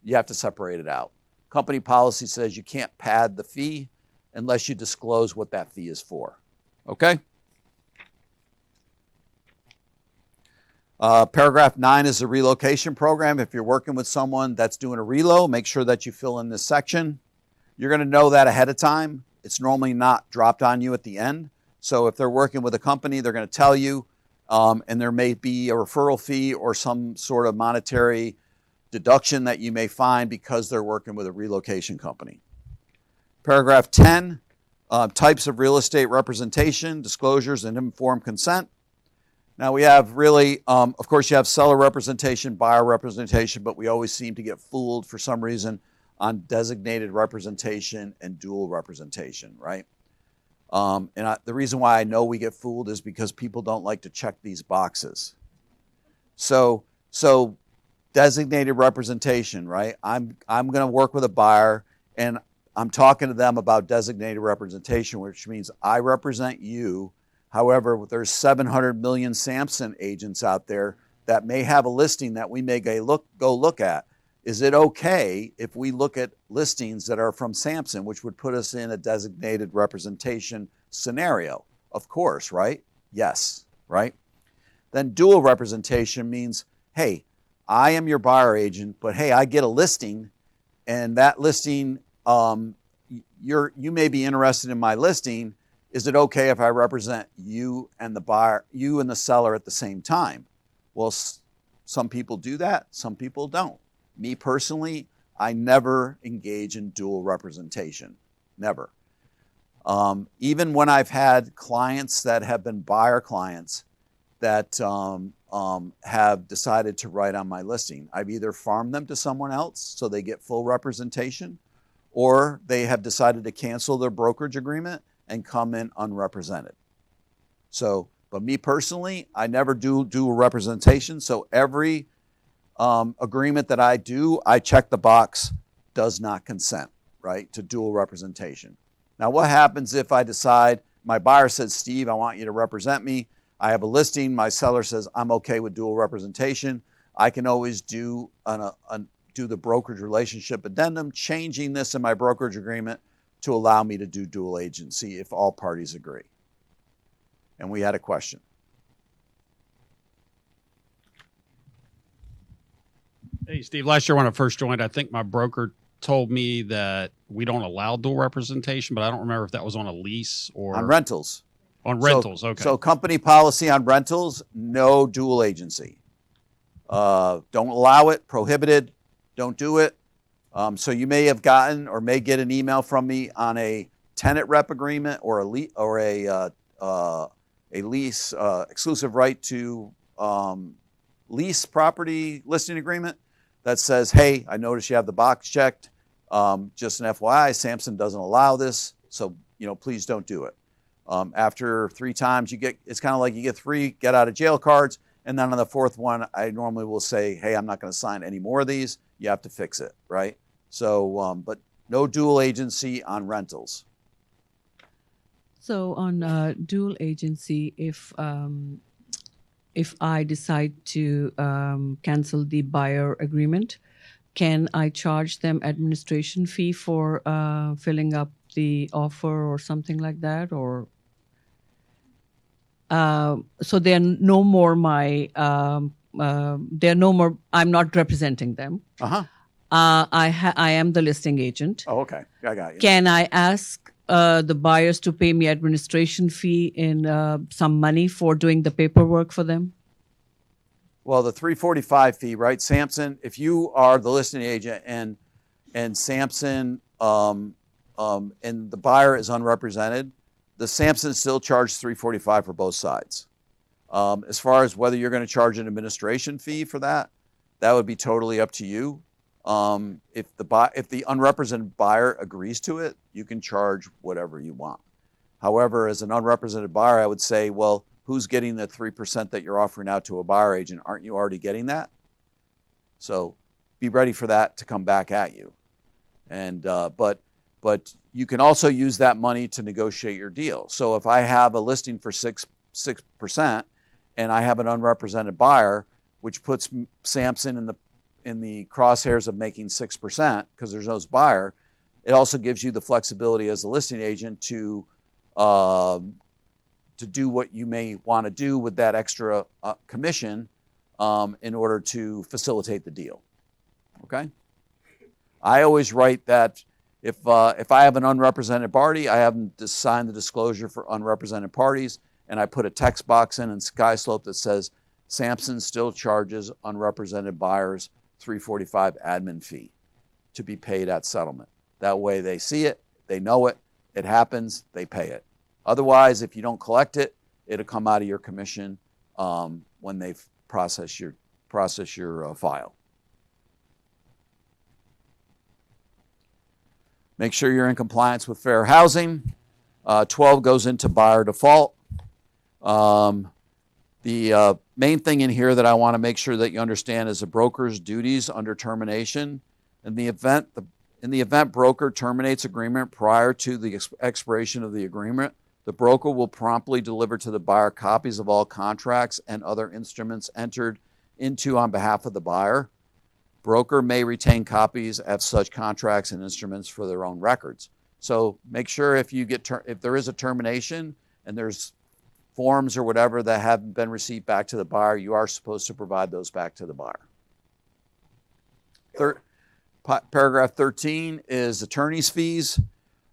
You have to separate it out. Company policy says you can't pad the fee unless you disclose what that fee is for. Okay? Paragraph 9 is a relocation program. If you're working with someone that's doing a relo, make sure that you fill in this section. You're going to know that ahead of time. It's normally not dropped on you at the end. So if they're working with a company, they're going to tell you, and there may be a referral fee or some sort of monetary deduction that you may find because they're working with a relocation company. Paragraph 10, types of real estate representation, disclosures, and informed consent. Now we have really, of course, you have seller representation, buyer representation, but we always seem to get fooled for some reason on designated representation and dual representation, right? The reason why I know we get fooled is because people don't like to check these boxes. So designated representation, right? I'm going to work with a buyer and I'm talking to them about designated representation, which means I represent you. However, there's 700 million Samson agents out there that may have a listing that we may go look at. Is it okay if we look at listings that are from Samson, which would put us in a designated representation scenario? Of course, right? Yes, right? Then dual representation means, hey, I am your buyer agent, but hey, I get a listing, and that listing, you may be interested in my listing. Is it okay if I represent you and the buyer, you and the seller at the same time? Well, some people do that, some people don't. Me personally, I never engage in dual representation, never. Even when I've had clients that have been buyer clients that have decided to write on my listing, I've either farmed them to someone else so they get full representation, or they have decided to cancel their brokerage agreement and come in unrepresented. So, but me personally, I never do dual representation. So every agreement that I do, I check the box, does not consent, right, to dual representation. Now, what happens if I decide, my buyer says, Steve, I want you to represent me. I have a listing. My seller says, I'm okay with dual representation. I can always do the brokerage relationship addendum, changing this in my brokerage agreement to allow me to do dual agency if all parties agree. And we had a question. Hey, Steve, last year when I first joined, I think my broker told me that we don't allow dual representation, but I don't remember if that was on a lease or on rentals. On rentals, okay. So company policy on rentals, no dual agency. Don't allow it, prohibited, don't do it. So you may have gotten or may get an email from me on a tenant rep agreement or a lease, exclusive right to lease property listing agreement that says, hey, I noticed you have the box checked. Just an FYI, Samson doesn't allow this, so please don't do it. After 3 times, it's kind of like you get 3 get out of jail cards, and then on the 4th one, I normally will say, hey, I'm not going to sign any more of these. You have to fix it, right? So, but no dual agency on rentals. So on dual agency, if I decide to cancel the buyer agreement, can I charge them administration fee for filling up the offer or something like that? Or so they're no more they're no more. I'm not representing them. I am the listing agent. Oh, okay. I got you. Can I ask the buyers to pay me administration fee in some money for doing the paperwork for them? Well, the 345 fee, right, Samson? If you are the listing agent and Samson and the buyer is unrepresented, the Samson still charges $345 for both sides. As far as whether you're going to charge an administration fee for that, that would be totally up to you. If the unrepresented buyer agrees to it, you can charge whatever you want. However, as an unrepresented buyer, I would say, well, who's getting the 3% that you're offering out to a buyer agent? Aren't you already getting that? So be ready for that to come back at you. And but you can also use that money to negotiate your deal. So if I have a listing for 6%, and I have an unrepresented buyer, which puts Samson in the crosshairs of making 6% because there's no buyer, it also gives you the flexibility as a listing agent to do what you may want to do with that extra commission in order to facilitate the deal. Okay? I always write that if I have an unrepresented party, I have them sign the disclosure for unrepresented parties, and I put a text box in SkySlope that says, Samson still charges unrepresented buyers $345 admin fee to be paid at settlement. That way they see it, they know it, it happens, they pay it. Otherwise, if you don't collect it, it'll come out of your commission when they process your file. Make sure you're in compliance with fair housing. 12 goes into buyer default. The main thing in here that I want to make sure that you understand is the broker's duties under termination. In the event broker terminates agreement prior to the expiration of the agreement, the broker will promptly deliver to the buyer copies of all contracts and other instruments entered into on behalf of the buyer. Broker may retain copies of such contracts and instruments for their own records. So make sure if there is a termination and there's forms or whatever that haven't been received back to the buyer, you are supposed to provide those back to the buyer. Paragraph 13 is attorney's fees.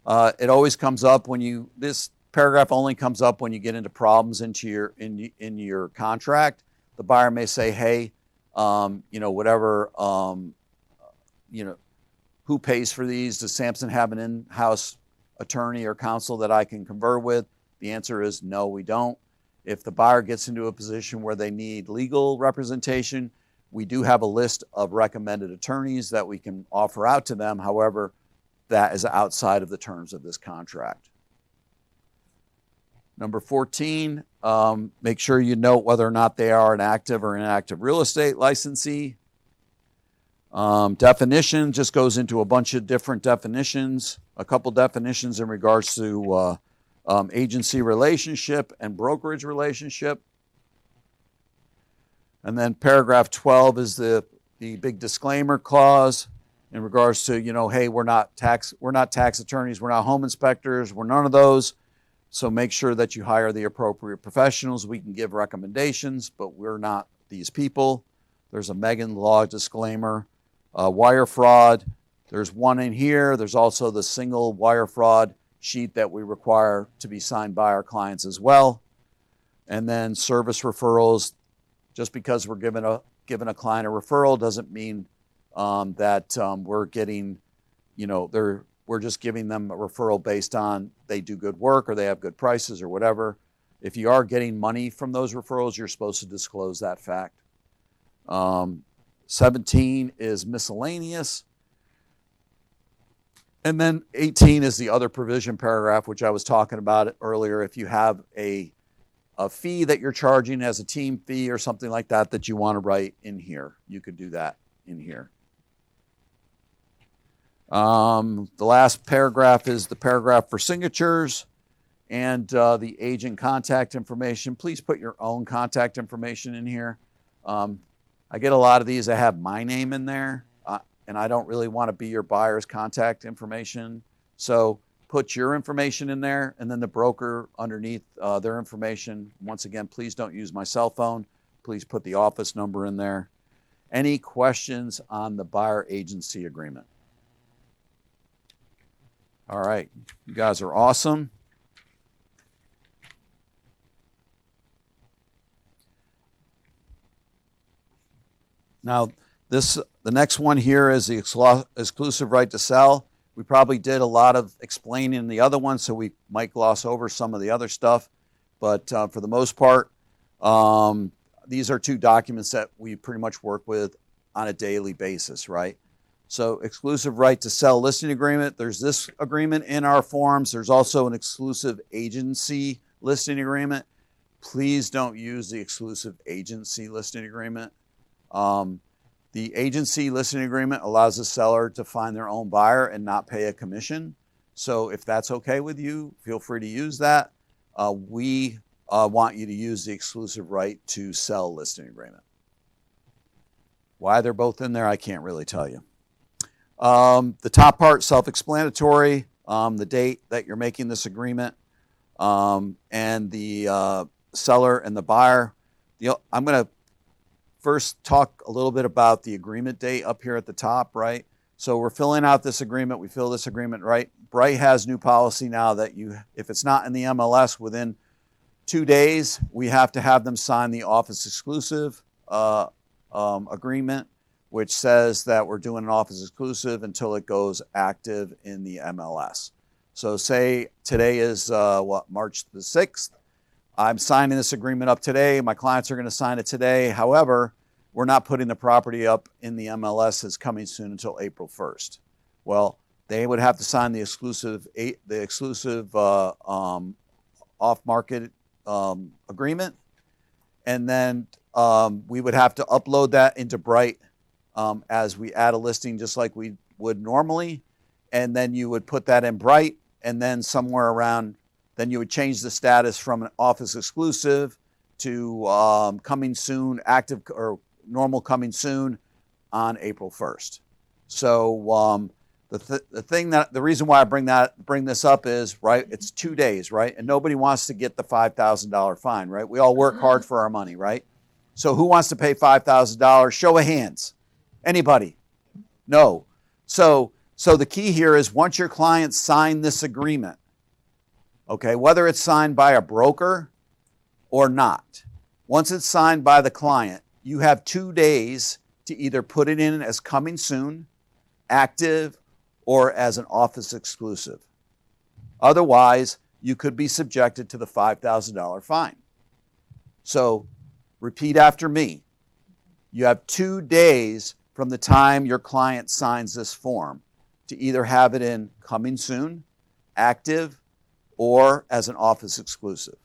It always comes up this paragraph only comes up when you get into problems in your contract. The buyer may say, hey, who pays for these? Does Samson have an in-house attorney or counsel that I can confer with? The answer is no, we don't. If the buyer gets into a position where they need legal representation, we do have a list of recommended attorneys that we can offer out to them. However, that is outside of the terms of this contract. Number 14, make sure you note whether or not they are an active or inactive real estate licensee. Definition just goes into a bunch of different definitions, a couple definitions in regards to agency relationship and brokerage relationship. And then paragraph 12 is the big disclaimer clause in regards to, hey, we're not tax attorneys, we're not home inspectors, we're none of those. So make sure that you hire the appropriate professionals. We can give recommendations, but we're not these people. There's a Megan Law disclaimer. Wire fraud, there's one in here. There's also the single wire fraud sheet that we require to be signed by our clients as well. And then service referrals, just because we're giving a client a referral doesn't mean that we're getting, we're just giving them a referral based on they do good work or they have good prices or whatever. If you are getting money from those referrals, you're supposed to disclose that fact. 17 is miscellaneous. And then 18 is the other provision paragraph, which I was talking about earlier. If you have a fee that you're charging as a team fee or something like that you want to write in here, you could do that in here. The last paragraph is the paragraph for signatures and the agent contact information. Please put your own contact information in here. I get a lot of these that have my name in there, and I don't really want to be your buyer's contact information. So put your information in there, and then the broker underneath their information. Once again, please don't use my cell phone. Please put the office number in there. Any questions on the buyer agency agreement? All right, you guys are awesome. Now, the next one here is the exclusive right to sell. We probably did a lot of explaining in the other one, so we might gloss over some of the other stuff. But for the most part, these are two documents that we pretty much work with on a daily basis, right? So exclusive right to sell listing agreement. There's this agreement in our forms. There's also an exclusive agency listing agreement. Please don't use the exclusive agency listing agreement. The agency listing agreement allows the seller to find their own buyer and not pay a commission. So if that's okay with you, feel free to use that. We want you to use the exclusive right to sell listing agreement. Why they're both in there, I can't really tell you. The top part, self-explanatory, the date that you're making this agreement, and the seller and the buyer. I'm going to first talk a little bit about the agreement date up here at the top, right? So we're filling out this agreement. We fill this agreement, right? Bright has new policy now that if it's not in the MLS within 2 days, we have to have them sign the office exclusive agreement, which says that we're doing an office exclusive until it goes active in the MLS. So say today is March the 6th. I'm signing this agreement up today. My clients are going to sign it today. However, we're not putting the property up in the MLS as coming soon until April 1st. Well, they would have to sign the exclusive off-market agreement, and then we would have to upload that into Bright as we add a listing, just like we would normally, and then you would put that in Bright, and then somewhere around, then you would change the status from an office exclusive to coming soon, active or normal coming soon on April 1st. So the reason why I bring this up is, right, it's 2 days, right? And nobody wants to get the $5,000 fine, right? We all work hard for our money, right? So who wants to pay $5,000? Show of hands. Anybody? No. So the key here is once your clients sign this agreement, okay, whether it's signed by a broker or not, once it's signed by the client, you have 2 days to either put it in as coming soon, active, or as an office exclusive. Otherwise, you could be subjected to the $5,000 fine. So repeat after me. You have 2 days from the time your client signs this form to either have it in coming soon, active, or as an office exclusive.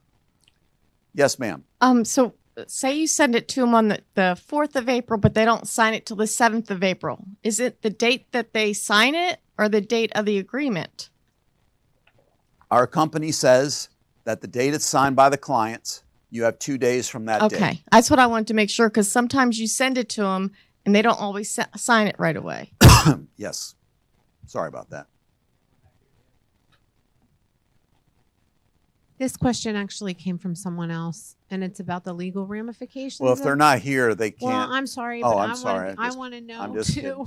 Yes, ma'am. So say you send it to them on the 4th of April, but they don't sign it till the 7th of April. Is it the date that they sign it or the date of the agreement? Our company says that the date it's signed by the clients, you have 2 days from that date. Okay. That's what I wanted to make sure, because sometimes you send it to them and they don't always sign it right away. Yes. Sorry about that. This question actually came from someone else, and it's about the legal ramifications. Well, if they're not here, they can't. Well, I'm sorry, Oh, but I'm sorry. I want to know I'm just too.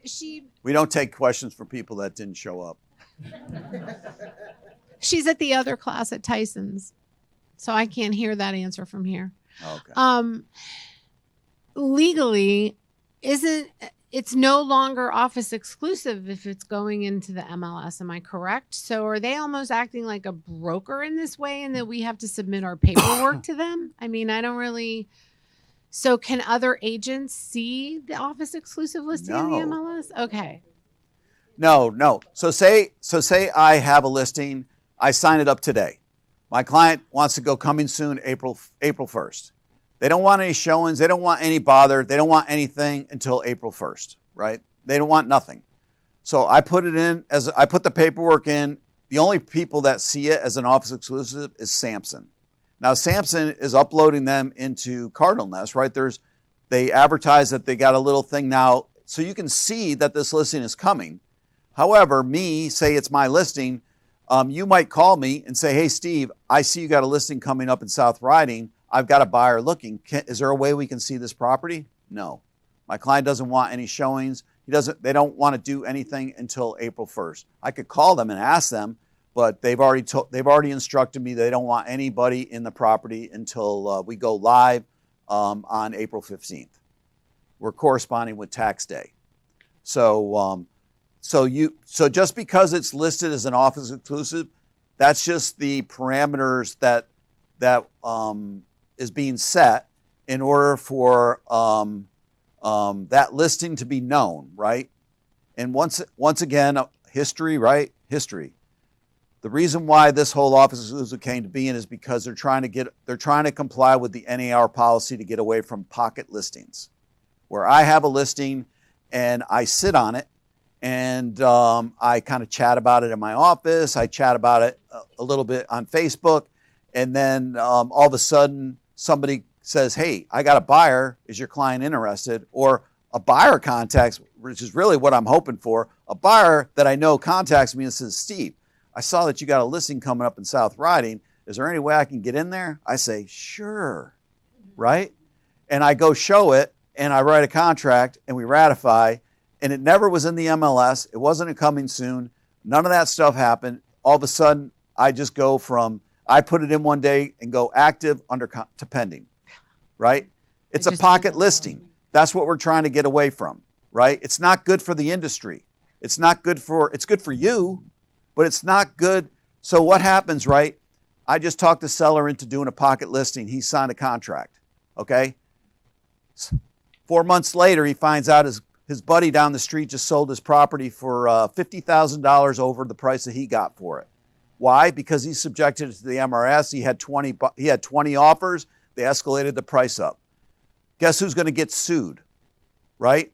She We don't take questions from people that didn't show up. she's at the other class at Tyson's, so I can't hear that answer from here. Okay. Legally, it's no longer office exclusive if it's going into the MLS. Am I correct? So are they almost acting like a broker in this way, and that we have to submit our paperwork to them? I mean, I don't really. So can other agents see the office exclusive listing in the No. MLS? Okay. No. So say I have a listing. I sign it up today. My client wants to go coming soon, April 1st. They don't want any showings. They don't want any bother. They don't want anything until April 1st, right? They don't want nothing. So I put it in I put the paperwork in. The only people that see it as an office exclusive is Samson. Now Samson is uploading them into Cardinal Nest, right? They advertise that they got a little thing now, so you can see that this listing is coming. However, say it's my listing, you might call me and say, hey, Steve, I see you got a listing coming up in South Riding. I've got a buyer looking. Is there a way we can see this property? No. My client doesn't want any showings. They don't want to do anything until April 1st. I could call them and ask them, but they've already instructed me they don't want anybody in the property until we go live on April 15th. We're corresponding with tax day. So So just because it's listed as an office exclusive, that's just the parameters that is being set in order for that listing to be known, right? And once again, history, right? History. The reason why this whole office exclusive came to being is because they're trying to comply with the NAR policy to get away from pocket listings, where I have a listing and I sit on it and I kind of chat about it in my office. I chat about it a little bit on Facebook, and then all of a sudden somebody says, "Hey, I got a buyer. Is your client interested?" Or a buyer contacts, which is really what I'm hoping for. A buyer that I know contacts me and says, "Steve, I saw that you got a listing coming up in South Riding. Is there any way I can get in there?" I say, "Sure," right? And I go show it, and I write a contract, and we ratify, and it never was in the MLS. It wasn't a coming soon. None of that stuff happened. All of a sudden, I just go from, I put it in one day and go active to pending, right? It's a pocket listing. That's what we're trying to get away from, right? It's not good for the industry. It's good for you, but it's not good. So what happens, right? I just talked the seller into doing a pocket listing. He signed a contract, okay? 4 months later, he finds out his buddy down the street just sold his property for $50,000 over the price that he got for it. Why? Because he subjected it to the MRS. He had 20 offers. They escalated the price up. Guess who's going to get sued, right?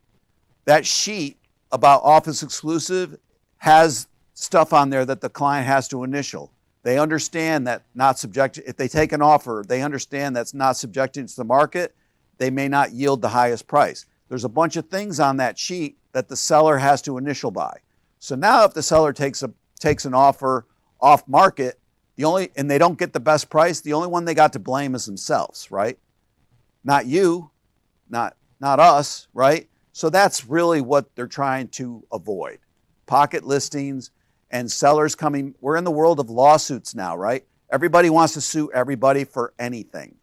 That sheet about office exclusive has stuff on there that the client has to initial. They understand that if they take an offer, they understand that's not subjected to the market, they may not yield the highest price. There's a bunch of things on that sheet that the seller has to initial by. So now if the seller takes an offer off market, and they don't get the best price, the only one they got to blame is themselves, right? Not you, not us, right? So that's really what they're trying to avoid. Pocket listings and sellers coming. We're in the world of lawsuits now, right? Everybody wants to sue everybody for anything.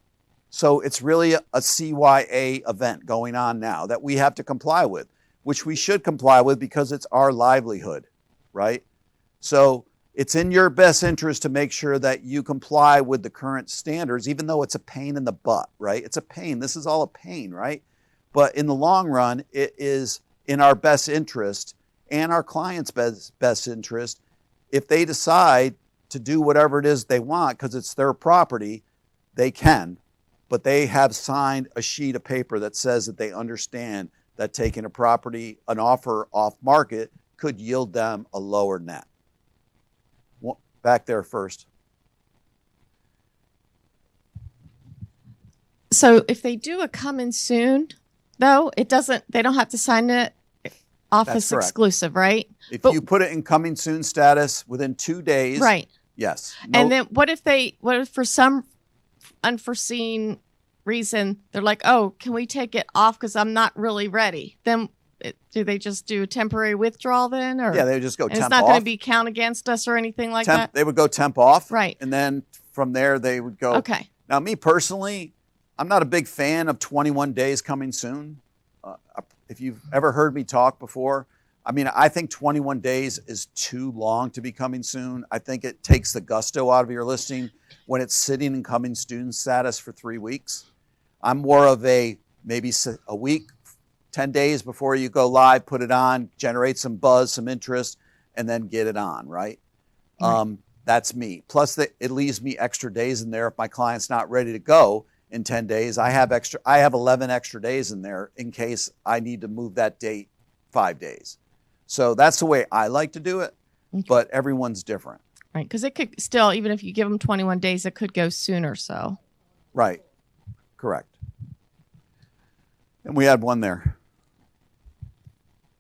So it's really a CYA event going on now that we have to comply with, which we should comply with because it's our livelihood, right? So it's in your best interest to make sure that you comply with the current standards, even though it's a pain in the butt, right? It's a pain. This is all a pain, right? But in the long run, it is in our best interest and our client's best interest if they decide to do whatever it is they want because it's their property, they can. But they have signed a sheet of paper that says that they understand that taking an offer off market could yield them a lower net. Back there first. So if they do a coming soon, though, they don't have to sign it office exclusive, right? If you put it in coming soon status within 2 days, right? Yes. And then what if for some unforeseen reason they're like, "Oh, can we take it off because I'm not really ready?" Then do they just do a temporary withdrawal then? Or yeah, they would just go temp off. It's not going to be count against us or anything like that? They would go temp off. Right. And then from there they would go. Okay. Now, me personally, I'm not a big fan of 21 days coming soon. If you've ever heard me talk before, I think 21 days is too long to be coming soon. I think it takes the gusto out of your listing when it's sitting in coming soon status for 3 weeks. I'm more of maybe a week, 10 days before you go live, put it on, generate some buzz, some interest, and then get it on, right? That's me. Plus, it leaves me extra days in there if my client's not ready to go in 10 days. I have 11 extra days in there in case I need to move that date 5 days. So that's the way I like to do it, but everyone's different. Right, because it could still, even if you give them 21 days, it could go sooner, so. Right, correct. And we had one there.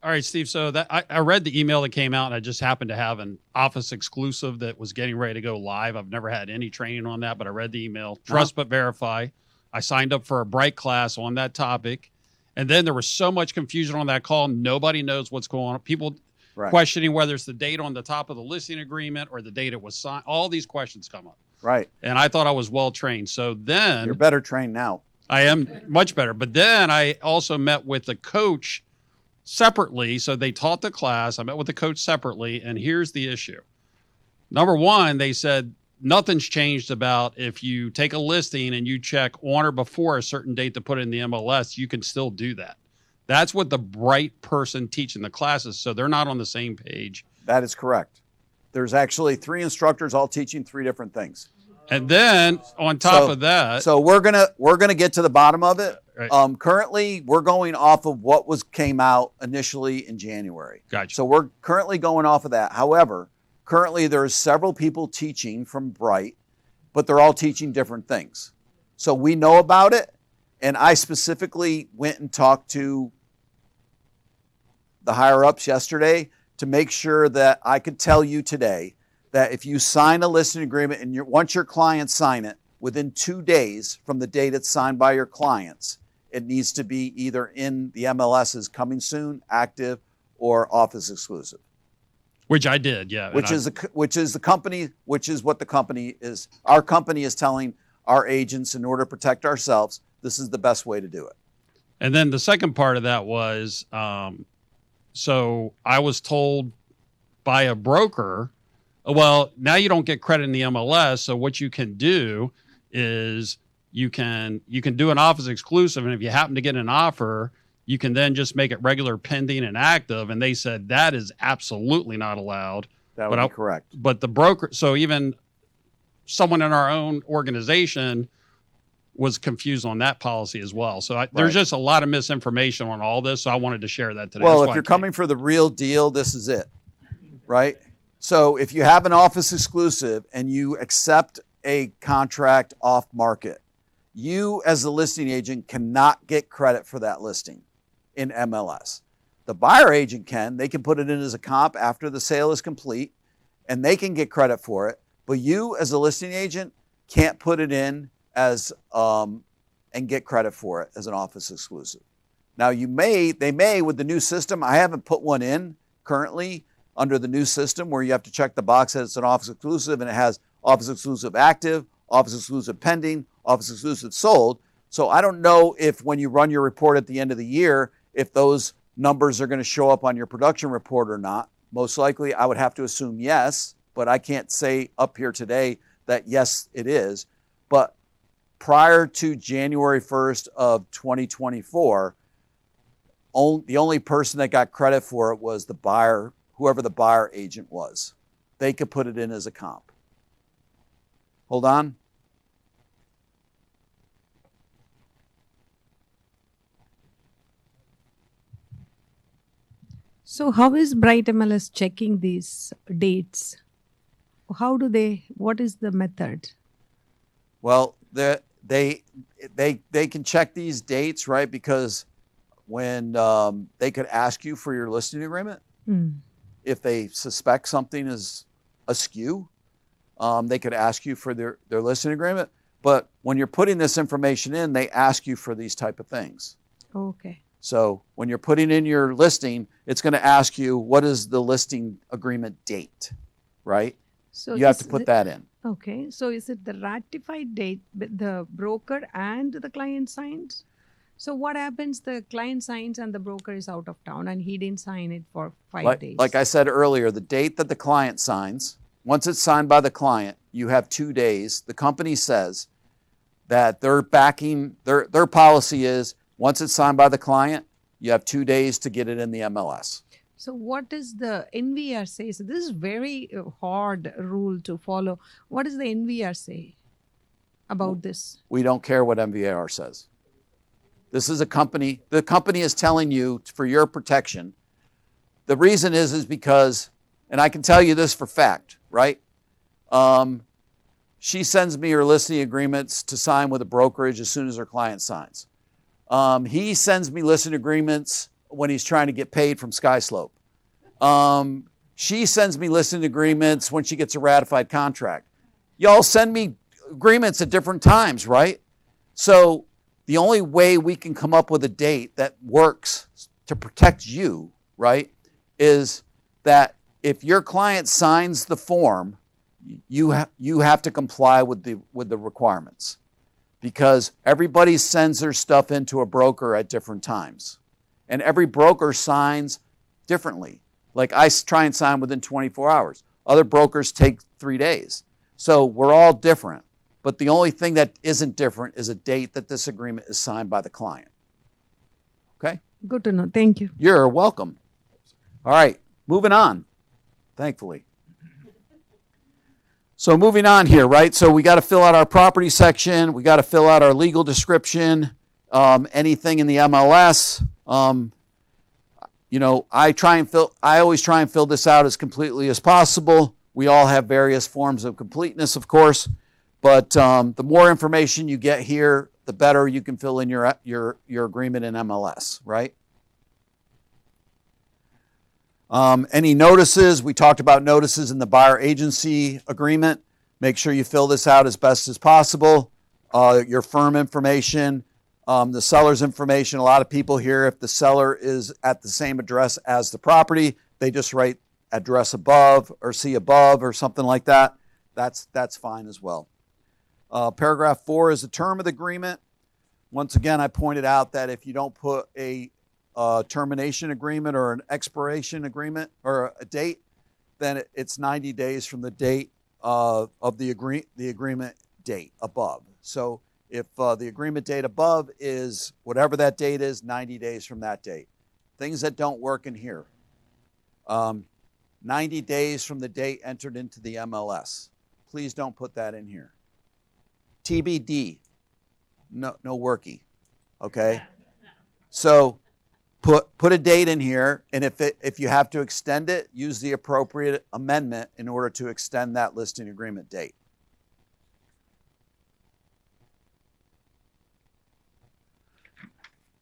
All right, Steve. So I read the email that came out, and I just happened to have an office exclusive that was getting ready to go live. I've never had any training on that, but I read the email. Trust but verify. I signed up for a Bright class on that topic, and then there was so much confusion on that call. Nobody knows what's going on. People questioning whether it's the date on the top of the listing agreement or the date it was signed. All these questions come up. Right. And I thought I was well trained. So then you're better trained now. I am much better. But then I also met with the coach separately. So they taught the class. I met with the coach separately. And here's the issue. Number one, they said nothing's changed about if you take a listing and you check on or before a certain date to put it in the MLS, you can still do that. That's what the bright person teaching the classes. So they're not on the same page. That is correct. There's actually 3 instructors all teaching 3 different things. And then on top of that, so we're gonna get to the bottom of it. Right. Currently, we're going off of what came out initially in January. Gotcha. So we're currently going off of that. However, currently there's several people teaching from Bright, but they're all teaching different things. So we know about it, and I specifically went and talked to the higher ups yesterday to make sure that I could tell you today that if you sign a listing agreement and once your clients sign it, within 2 days from the date it's signed by your clients, it needs to be either in the MLS as coming soon, active, or office exclusive. which I did, yeah. Which is what the company is. Our company is telling our agents, in order to protect ourselves, this is the best way to do it. And then the second part of that was, so I was told by a broker, well, now you don't get credit in the MLS. So what you can do is you can do an office exclusive. And if you happen to get an offer, you can then just make it regular pending and active. And they said that is absolutely not allowed. That would be correct. But the broker, so even someone in our own organization was confused on that policy as well. So there's just a lot of misinformation on all this. So I wanted to share that today. Well, if you're coming for the real deal, this is it, right? So if you have an office exclusive and you accept a contract off market, you as the listing agent cannot get credit for that listing in MLS. The buyer agent can. They can put it in as a comp after the sale is complete, and they can get credit for it. But you as a listing agent can't put it in as and get credit for it as an office exclusive. Now they may with the new system. I haven't put one in currently under the new system where you have to check the box that it's an office exclusive and it has office exclusive active, office exclusive pending, office exclusive sold. So I don't know if when you run your report at the end of the year, if those numbers are going to show up on your production report or not. Most likely I would have to assume yes, but I can't say up here today that yes, it is. But prior to January 1st of 2024, the only person that got credit for it was the buyer, whoever the buyer agent was. They could put it in as a comp. Hold on. So how is Bright MLS checking these dates? What is the method? Well, they can check these dates, right? Because when they could ask you for your listing agreement, if they suspect something is askew, they could ask you for their listing agreement. But when you're putting this information in, they ask you for these type of things. Okay. So when you're putting in your listing, it's going to ask you, what is the listing agreement date, right? So you have to put that in. Okay. So is it the ratified date the broker and the client signs? So what happens? The client signs and the broker is out of town and he didn't sign it for 5 days. Like I said earlier, the date that the client signs, once it's signed by the client, you have 2 days. The company says that they're backing, their policy is once it's signed by the client, you have 2 days to get it in the MLS. So what does the NVAR say? So this is very hard rule to follow. What does the NVAR say about this? We don't care what NVAR says. This is a company. The company is telling you for your protection. The reason is because, and I can tell you this for fact, right? She sends me her listing agreements to sign with a brokerage as soon as her client signs. He sends me listing agreements when he's trying to get paid from SkySlope. She sends me listing agreements when she gets a ratified contract. Y'all send me agreements at different times, right? So the only way we can come up with a date that works to protect you, right, is that if your client signs the form, you have to comply with the requirements, because everybody sends their stuff into a broker at different times. And every broker signs differently. Like I try and sign within 24 hours. Other brokers take 3 days. So we're all different. But the only thing that isn't different is a date that this agreement is signed by the client. Okay? Good to know. Thank you. You're welcome. All right, moving on, thankfully. So moving on here, right? So we got to fill out our property section. We got to fill out our legal description, anything in the MLS. You know, I always try and fill this out as completely as possible. We all have various forms of completeness, of course, but the more information you get here, the better you can fill in your agreement in MLS, right? Any notices? We talked about notices in the buyer agency agreement. Make sure you fill this out as best as possible. Your firm information, the seller's information. A lot of people here, if the seller is at the same address as the property, they just write address above or see above or something like that. That's fine as well. Paragraph 4 is the term of the agreement. Once again, I pointed out that if you don't put a termination agreement or an expiration agreement or a date, then it's 90 days from the date of the agreement date above. So if the agreement date above is whatever that date is, 90 days from that date. Things that don't work in here. 90 days from the date entered into the MLS. Please don't put that in here. TBD. No worky. Okay? So put a date in here, and if you have to extend it, use the appropriate amendment in order to extend that listing agreement date.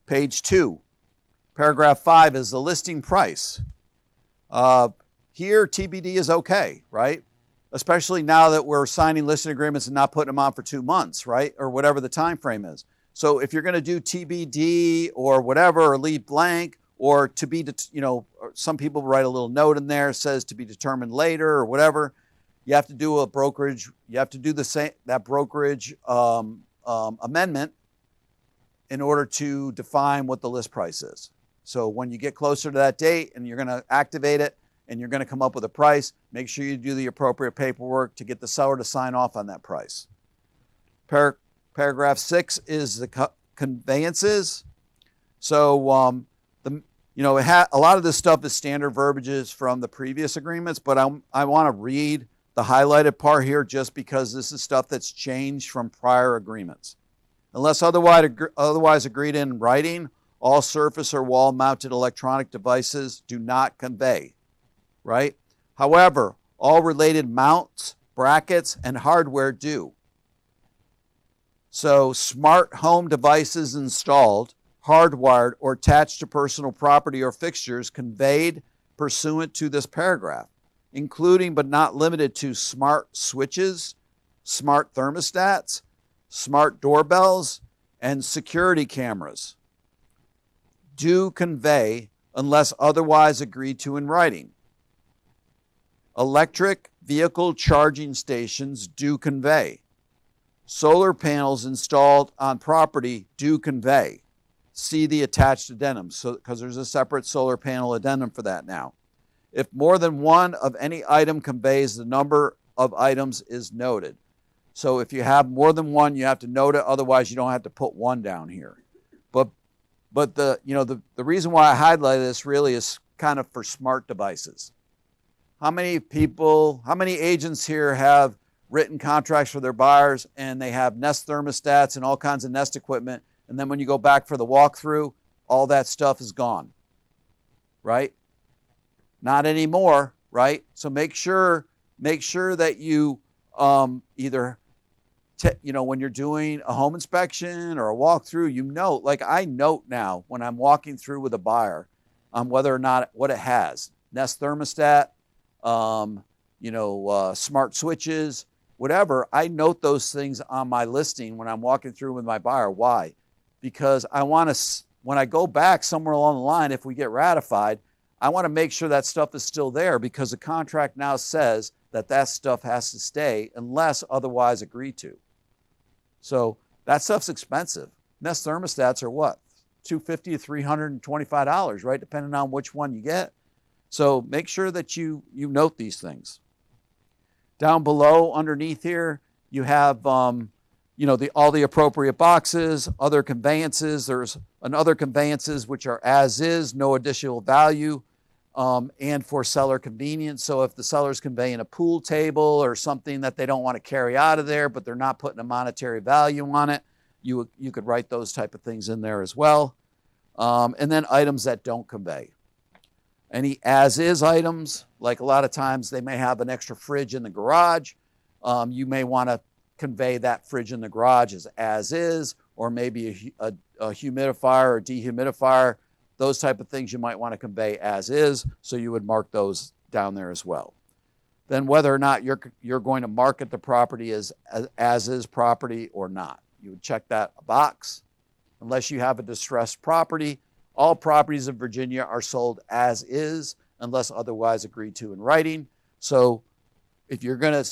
Page 2, paragraph 5 is the listing price. Here, TBD is okay, right? Especially now that we're signing listing agreements and not putting them on for 2 months, right? Or whatever the time frame is. So if you're going to do TBD or whatever, or leave blank, or to be, some people write a little note in there, says to be determined later or whatever, you have to do a brokerage. You have to do that brokerage amendment in order to define what the list price is. So when you get closer to that date and you're going to activate it and you're going to come up with a price, make sure you do the appropriate paperwork to get the seller to sign off on that price. Paragraph 6 is the conveyances. So, a lot of this stuff is standard verbiages from the previous agreements, but I want to read the highlighted part here just because this is stuff that's changed from prior agreements. Unless otherwise agreed in writing, all surface or wall-mounted electronic devices do not convey, right? However, all related mounts, brackets, and hardware do. So smart home devices installed, hardwired, or attached to personal property or fixtures conveyed pursuant to this paragraph, including but not limited to smart switches, smart thermostats, smart doorbells, and security cameras, do convey unless otherwise agreed to in writing. Electric vehicle charging stations do convey. Solar panels installed on property do convey. See the attached addendum, because there's a separate solar panel addendum for that now. If more than one of any item conveys, the number of items is noted. So if you have more than one, you have to note it. Otherwise, you don't have to put one down here. But the reason why I highlighted this really is kind of for smart devices. How many agents here have written contracts for their buyers and they have Nest thermostats and all kinds of Nest equipment, and then when you go back for the walkthrough, all that stuff is gone, right? Not anymore, right? So make sure that you either when you're doing a home inspection or a walkthrough, like I note now when I'm walking through with a buyer on whether or not what it has. Nest thermostat, smart switches, whatever. I note those things on my listing when I'm walking through with my buyer. Why? Because I want to, when I go back somewhere along the line, if we get ratified, I want to make sure that stuff is still there because the contract now says that stuff has to stay unless otherwise agreed to. So that stuff's expensive. Nest thermostats are what? $250 to $325, right? Depending on which one you get. So make sure that you note these things. Down below, underneath here, you have all the appropriate boxes, other conveyances. There's other conveyances which are as is, no additional value, and for seller convenience. So if the seller's conveying a pool table or something that they don't want to carry out of there, but they're not putting a monetary value on it, you could write those type of things in there as well. And then items that don't convey. Any as-is items, like a lot of times they may have an extra fridge in the garage. You may want to convey that fridge in the garage as is, or maybe a humidifier or dehumidifier. Those type of things you might want to convey as is, so you would mark those down there as well. Then whether or not you're going to market the property as is property or not. You would check that box. Unless you have a distressed property, all properties in Virginia are sold as is unless otherwise agreed to in writing. So if you're going to,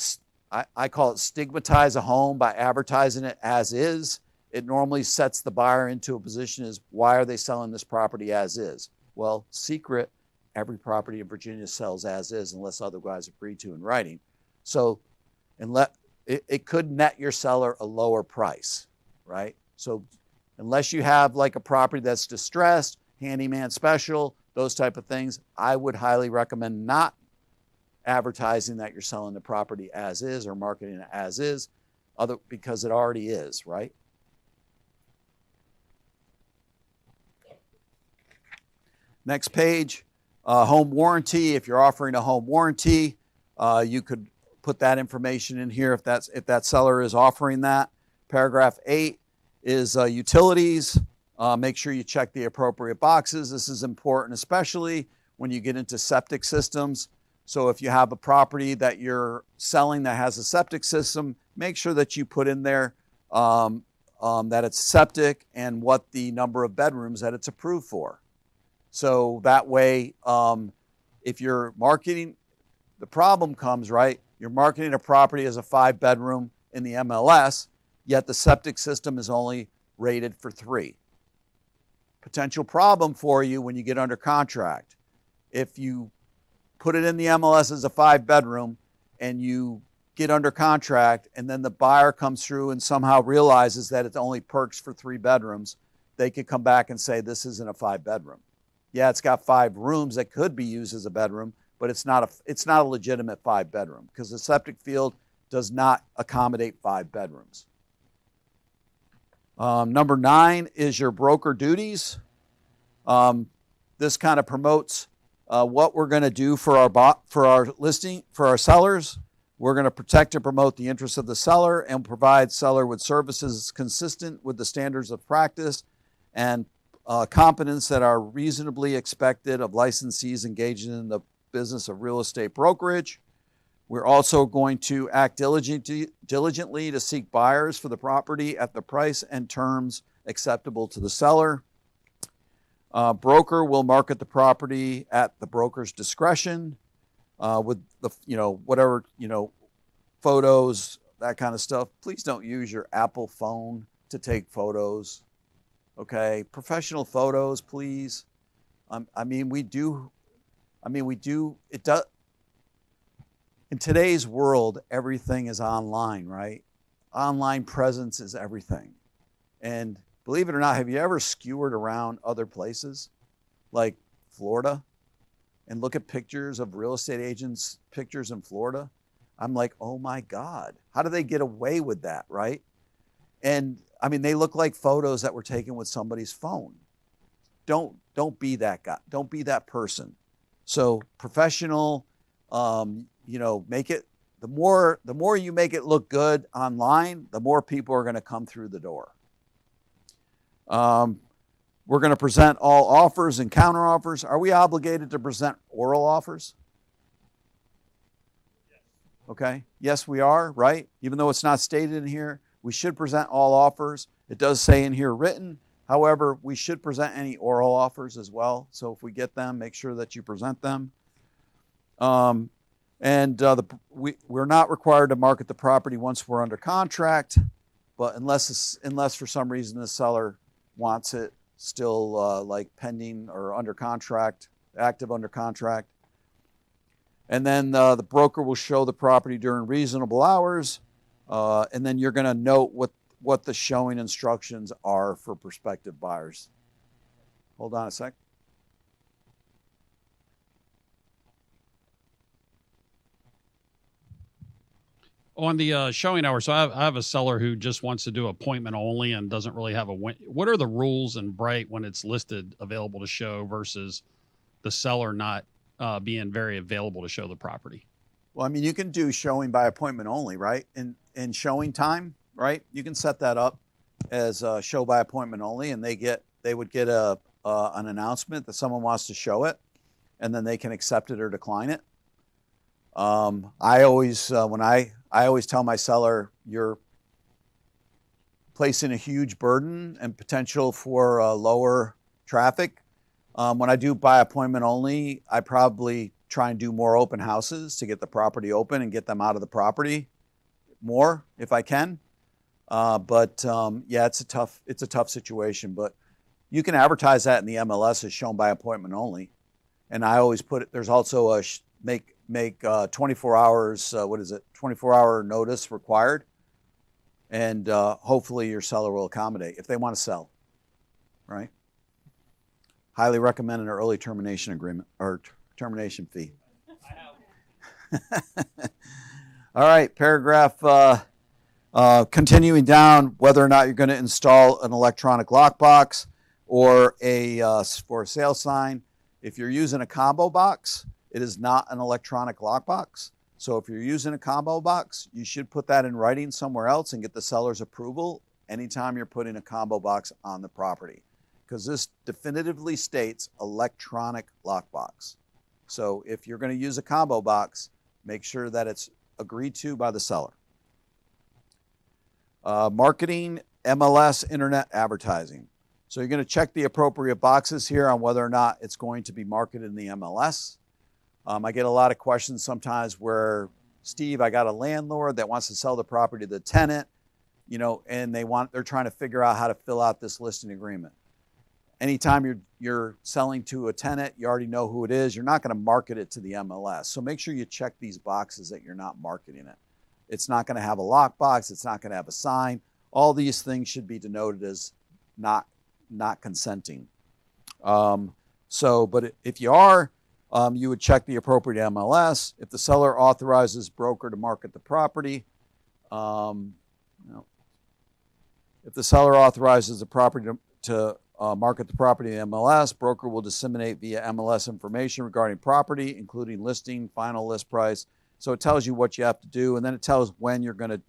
I call it stigmatize a home by advertising it as is, it normally sets the buyer into a position as, why are they selling this property as is? Well, secret, every property in Virginia sells as is unless otherwise agreed to in writing. So it could net your seller a lower price, right? So unless you have like a property that's distressed, handyman special, those type of things, I would highly recommend not advertising that you're selling the property as is or marketing it as is, because it already is, right? Next page, home warranty. If you're offering a home warranty, you could put that information in here if that seller is offering that. Paragraph 8 is utilities. Make sure you check the appropriate boxes. This is important, especially when you get into septic systems. So if you have a property that you're selling that has a septic system, make sure that you put in there that it's septic and what the number of bedrooms that it's approved for. So that way, if you're marketing, the problem comes, right? You're marketing a property as a 5-bedroom in the MLS, yet the septic system is only rated for 3. Potential problem for you when you get under contract. If you put it in the MLS as a 5-bedroom and you get under contract and then the buyer comes through and somehow realizes that it only perks for 3 bedrooms, they could come back and say this isn't a 5-bedroom. Yeah, it's got 5 rooms that could be used as a bedroom, but it's not a legitimate 5-bedroom because the septic field does not accommodate 5 bedrooms. Number 9 is your broker duties. This kind of promotes what we're going to do for our sellers. We're going to protect and promote the interests of the seller and provide seller with services consistent with the standards of practice and competence that are reasonably expected of licensees engaged in the business of real estate brokerage. We're also going to act diligently to seek buyers for the property at the price and terms acceptable to the seller. Broker will market the property at the broker's discretion with the whatever photos, that kind of stuff. Please don't use your Apple phone to take photos. Okay, professional photos, please. It does. In today's world, everything is online, right? Online presence is everything. And believe it or not, have you ever skewered around other places like Florida and look at pictures of real estate agents' pictures in Florida? I'm like, oh my God, how do they get away with that, right? And they look like photos that were taken with somebody's phone. Don't be that guy. Don't be that person. So professional, make it, the more you make it look good online, the more people are going to come through the door. We're going to present all offers and counteroffers. Are we obligated to present oral offers? Okay. Yes, we are, right? Even though it's not stated in here, we should present all offers. It does say in here written. However, we should present any oral offers as well. So if we get them, make sure that you present them. We're not required to market the property once we're under contract, but unless for some reason the seller wants it, still like pending or under contract, active under contract. And then the broker will show the property during reasonable hours. And then you're going to note what the showing instructions are for prospective buyers. Hold on a sec. On the showing hour, so I have a seller who just wants to do appointment only and doesn't really have a what are the rules in Bright when it's listed available to show versus the seller not being very available to show the property? Well, I mean, you can do showing by appointment only, right? In showing time, right? You can set that up as show by appointment only, and they would get an announcement that someone wants to show it, and then they can accept it or decline it. I always tell my seller, you're placing a huge burden and potential for lower traffic. When I do by appointment only, I probably try and do more open houses to get the property open and get them out of the property more if I can. Yeah, it's a tough situation, but you can advertise that in the MLS as shown by appointment only. And I always put it, there's also a make 24 hours, 24-hour notice required. And hopefully your seller will accommodate if they want to sell, right? Highly recommend an early termination agreement or termination fee. All right, paragraph, continuing down, whether or not you're going to install an electronic lockbox or for a sale sign. If you're using a combo box, it is not an electronic lockbox. So if you're using a combo box, you should put that in writing somewhere else and get the seller's approval anytime you're putting a combo box on the property, because this definitively states electronic lockbox. So if you're going to use a combo box, make sure that it's agreed to by the seller. Marketing, MLS, internet advertising. So you're going to check the appropriate boxes here on whether or not it's going to be marketed in the MLS. I get a lot of questions sometimes where, Steve, I got a landlord that wants to sell the property to the tenant, and they're trying to figure out how to fill out this listing agreement. Anytime you're selling to a tenant, you already know who it is. You're not going to market it to the MLS. So make sure you check these boxes that you're not marketing it. It's not going to have a lockbox. It's not going to have a sign. All these things should be denoted as not consenting. But if you are, you would check the appropriate MLS. If the seller authorizes broker to market the property, if the seller authorizes the property to market the property in MLS, broker will disseminate via MLS information regarding property, including listing, final list price. So it tells you what you have to do, and then it tells when you're going to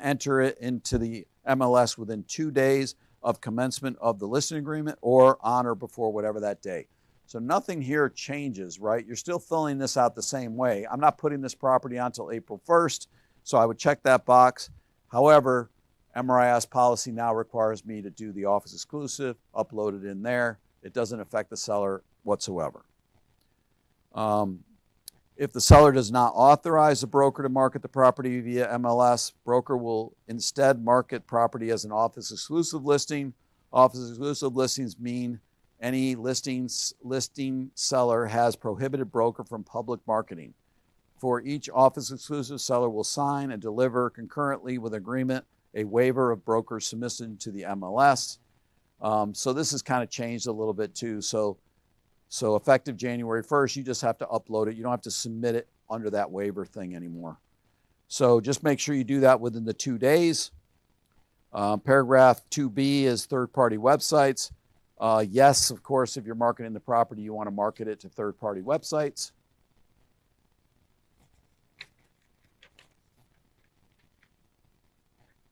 enter it into the MLS within 2 days of commencement of the listing agreement or on or before whatever that day. So nothing here changes, right? You're still filling this out the same way. I'm not putting this property on until April 1st, so I would check that box. However, MRIS policy now requires me to do the office exclusive, upload it in there. It doesn't affect the seller whatsoever. If the seller does not authorize the broker to market the property via MLS, broker will instead market property as an office exclusive listing. Office exclusive listings mean any listing seller has prohibited broker from public marketing. For each office exclusive, seller will sign and deliver concurrently with agreement a waiver of broker submission to the MLS. So this has kind of changed a little bit too. So effective January 1st, you just have to upload it. You don't have to submit it under that waiver thing anymore. So just make sure you do that within the 2 days. Paragraph 2B is third-party websites. Yes, of course, if you're marketing the property, you want to market it to third-party websites.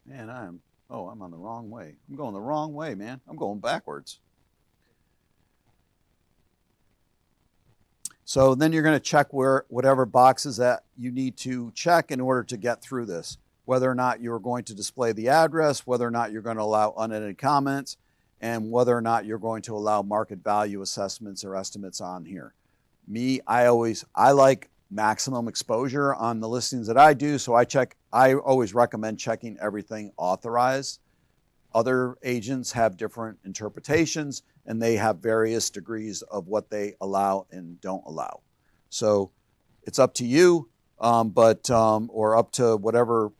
Man, I'm on the wrong way. I'm going the wrong way, man. I'm going backwards. So then you're going to check whatever boxes that you need to check in order to get through this. Whether or not you're going to display the address, whether or not you're going to allow unedited comments, and whether or not you're going to allow market value assessments or estimates on here. I like maximum exposure on the listings that I do, so I always recommend checking everything authorized other agents have different interpretations, and they have various degrees of what they allow and don't allow. So it's up to you, or up to whatever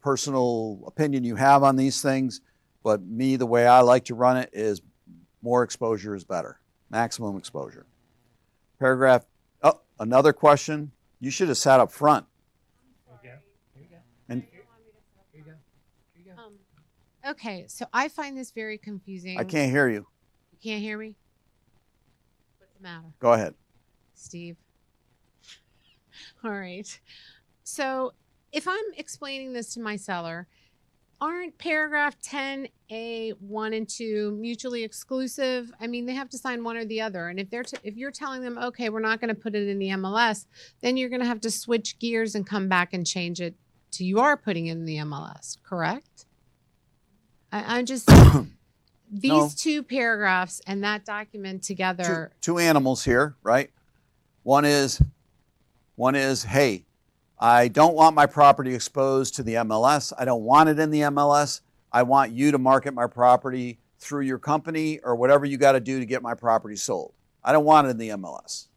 personal opinion you have on these things. But me, the way I like to run it is more exposure is better, maximum exposure. Paragraph, oh, another question. You should have sat up front. And Okay, so I find this very confusing. I can't hear you. You can't hear me? What's the matter, Go ahead. Steve? All right. So if I'm explaining this to my seller, aren't paragraph 10A 1 and 2 mutually exclusive? I mean, they have to sign one or the other. And if you're telling them, okay, we're not going to put it in the MLS, then you're going to have to switch gears and come back and change it to you are putting it in the MLS, correct? I'm just these No. two paragraphs and that document together. Two animals here, right? One is, hey, I don't want my property exposed to the MLS. I don't want it in the MLS. I want you to market my property through your company or whatever you got to do to get my property sold. I don't want it in the MLS.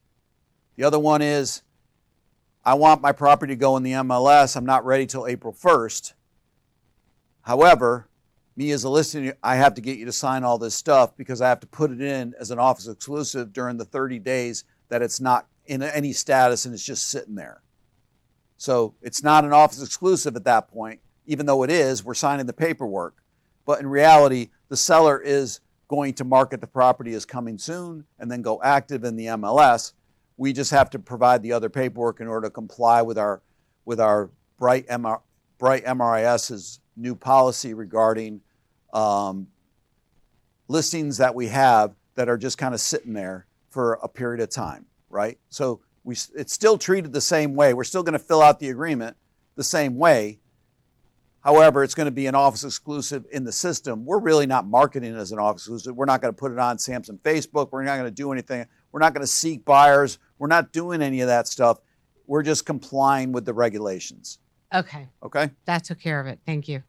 The other one is, I want my property to go in the MLS. I'm not ready till April 1st. However, me as a listing, I have to get you to sign all this stuff because I have to put it in as an office exclusive during the 30 days that it's not in any status and it's just sitting there. So it's not an office exclusive at that point, even though it is, we're signing the paperwork. But in reality, the seller is going to market the property as coming soon and then go active in the MLS. We just have to provide the other paperwork in order to comply with our Bright MRIS's new policy regarding listings that we have that are just kind of sitting there for a period of time, right? So it's still treated the same way. We're still going to fill out the agreement the same way. However, it's going to be an office exclusive in the system. We're really not marketing it as an office exclusive. We're not going to put it on Samson Facebook. We're not going to do anything. We're not going to seek buyers. We're not doing any of that stuff. We're just complying with the regulations. Okay. Okay? That took care of it. Thank you.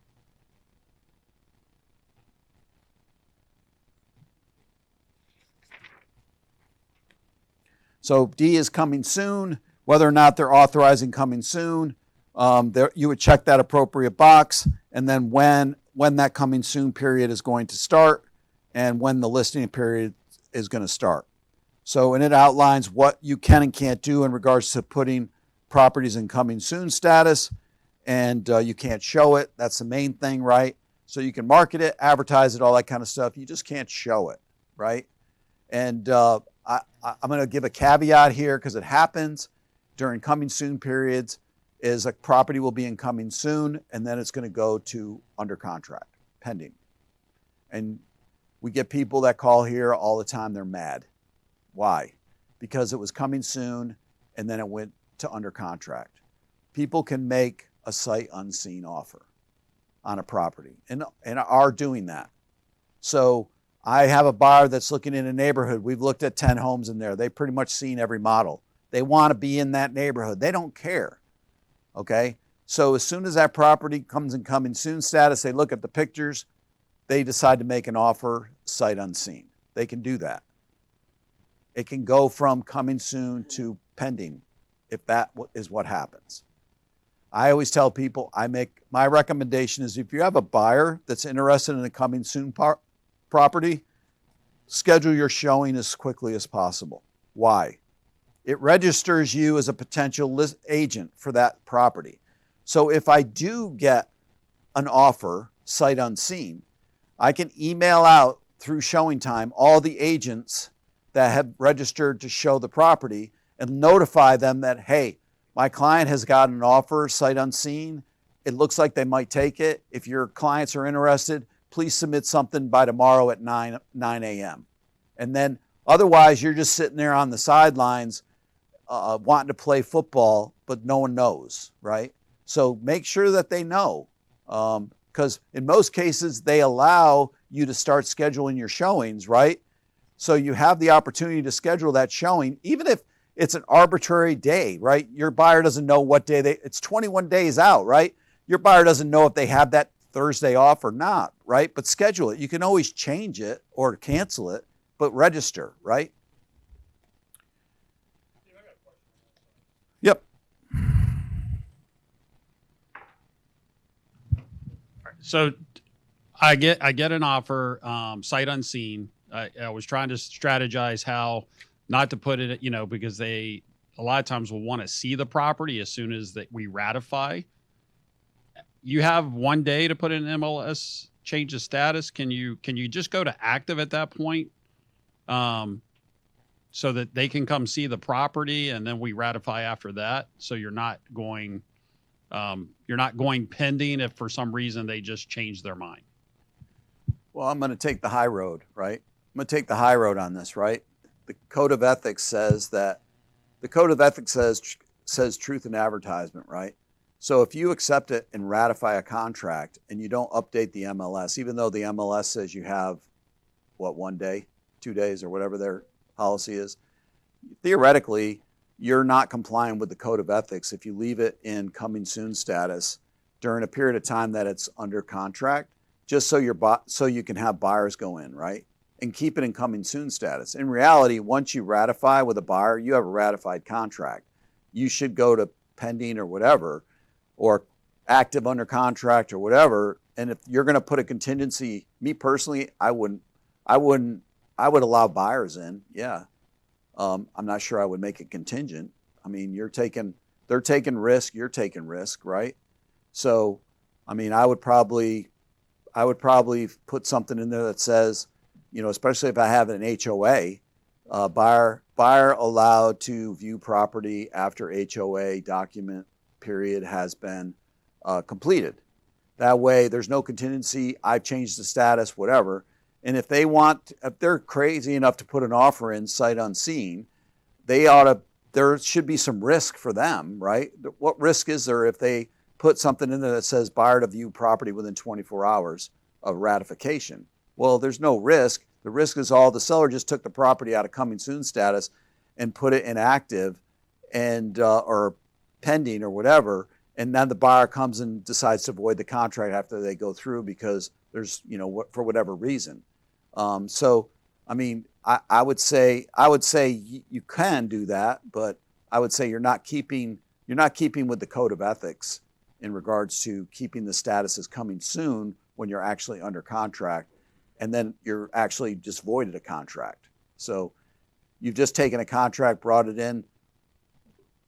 So D is coming soon. Whether or not they're authorizing coming soon, you would check that appropriate box, and then when that coming soon period is going to start and when the listing period is going to start. So, and it outlines what you can and can't do in regards to putting properties in coming soon status, and you can't show it. That's the main thing, right? So you can market it, advertise it, all that kind of stuff. You just can't show it, right? And I'm going to give a caveat here because it happens during coming soon periods is a property will be in coming soon and then it's going to go to under contract, pending. And we get people that call here all the time. They're mad. Why? Because it was coming soon and then it went to under contract. People can make a sight unseen offer on a property and are doing that. So I have a buyer that's looking in a neighborhood. We've looked at 10 homes in there. They've pretty much seen every model. They want to be in that neighborhood. They don't care. Okay? So as soon as that property comes in coming soon status, they look at the pictures, they decide to make an offer sight unseen. They can do that. It can go from coming soon to pending if that is what happens. I always tell people, my recommendation is if you have a buyer that's interested in a coming soon property, schedule your showing as quickly as possible. Why? It registers you as a potential agent for that property. So if I do get an offer sight unseen, I can email out through showing time all the agents that have registered to show the property and notify them that, hey, my client has got an offer sight unseen. It looks like they might take it. If your clients are interested, please submit something by tomorrow at 9 a.m. And then otherwise, you're just sitting there on the sidelines wanting to play football, but no one knows, right? So make sure that they know, because in most cases, they allow you to start scheduling your showings, right? So you have the opportunity to schedule that showing, even if it's an arbitrary day, right? Your buyer doesn't know what day it's 21 days out, right? Your buyer doesn't know if they have that Thursday off or not, right? But schedule it. You can always change it or cancel it, but register, right? Yep. So I get an offer, sight unseen. I was trying to strategize how not to put it, because they a lot of times will want to see the property as soon as that we ratify. You have 1 day to put in MLS change of status. Can you just go to active at that point, so that they can come see the property and then we ratify after that? So you're not going pending if for some reason they just change their mind. Well, I'm going to take the high road, right? I'm going to take the high road on this, right? The Code of Ethics says says truth in advertisement, right? So if you accept it and ratify a contract and you don't update the MLS, even though the MLS says you have, 1 day, 2 days, or whatever their policy is, theoretically, you're not complying with the Code of Ethics if you leave it in coming soon status during a period of time that it's under contract, just so you can have buyers go in, right? And keep it in coming soon status. In reality, once you ratify with a buyer, you have a ratified contract. You should go to pending or whatever, or active under contract or whatever. And if you're going to put a contingency, me personally, I would allow buyers in. Yeah. I'm not sure I would make it contingent. I mean, they're taking risk, you're taking risk, right? So, I mean, I would probably put something in there that says, especially if I have an HOA, buyer allowed to view property after HOA document period has been completed. That way, there's no contingency. I've changed the status, whatever. And if they're crazy enough to put an offer in sight unseen, there should be some risk for them, right? What risk is there if they put something in there that says buyer to view property within 24 hours of ratification? Well, there's no risk. The risk is all the seller just took the property out of coming soon status and put it in active and or pending or whatever, and then the buyer comes and decides to void the contract after they go through because there's for whatever reason. So I mean, I would say you can do that, but I would say you're not keeping with the Code of Ethics in regards to keeping the status as coming soon when you're actually under contract, and then you're actually just voided a contract. So you've just taken a contract, brought it in,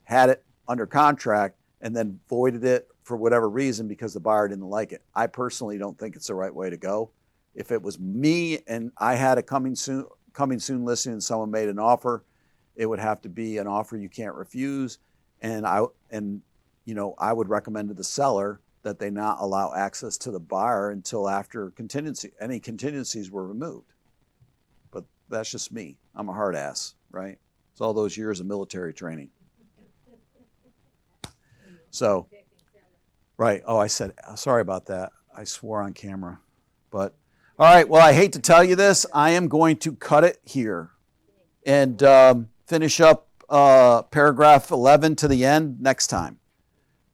had it under contract, and then voided it for whatever reason because the buyer didn't like it. I personally don't think it's the right way to go. If it was me and I had a coming soon listing and someone made an offer, it would have to be an offer you can't refuse. And I would recommend to the seller that they not allow access to the buyer until after any contingencies were removed. But that's just me. I'm a hard ass, right? It's all those years of military training. So, right. Oh, sorry about that. I swore on camera. But, all right. Well, I hate to tell you this. I am going to cut it here and finish up paragraph 11 to the end next time.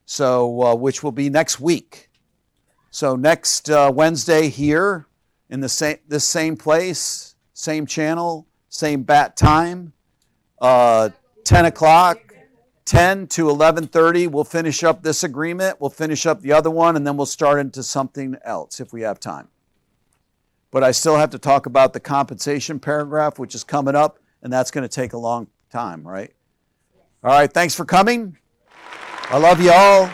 So, which will be next week. So next Wednesday here in this same place, same channel, same bat time, 10 o'clock. 10 to 11:30, we'll finish up this agreement, we'll finish up the other one, and then we'll start into something else if we have time. But I still have to talk about the compensation paragraph, which is coming up, and that's going to take a long time, right? All right, thanks for coming. I love you all.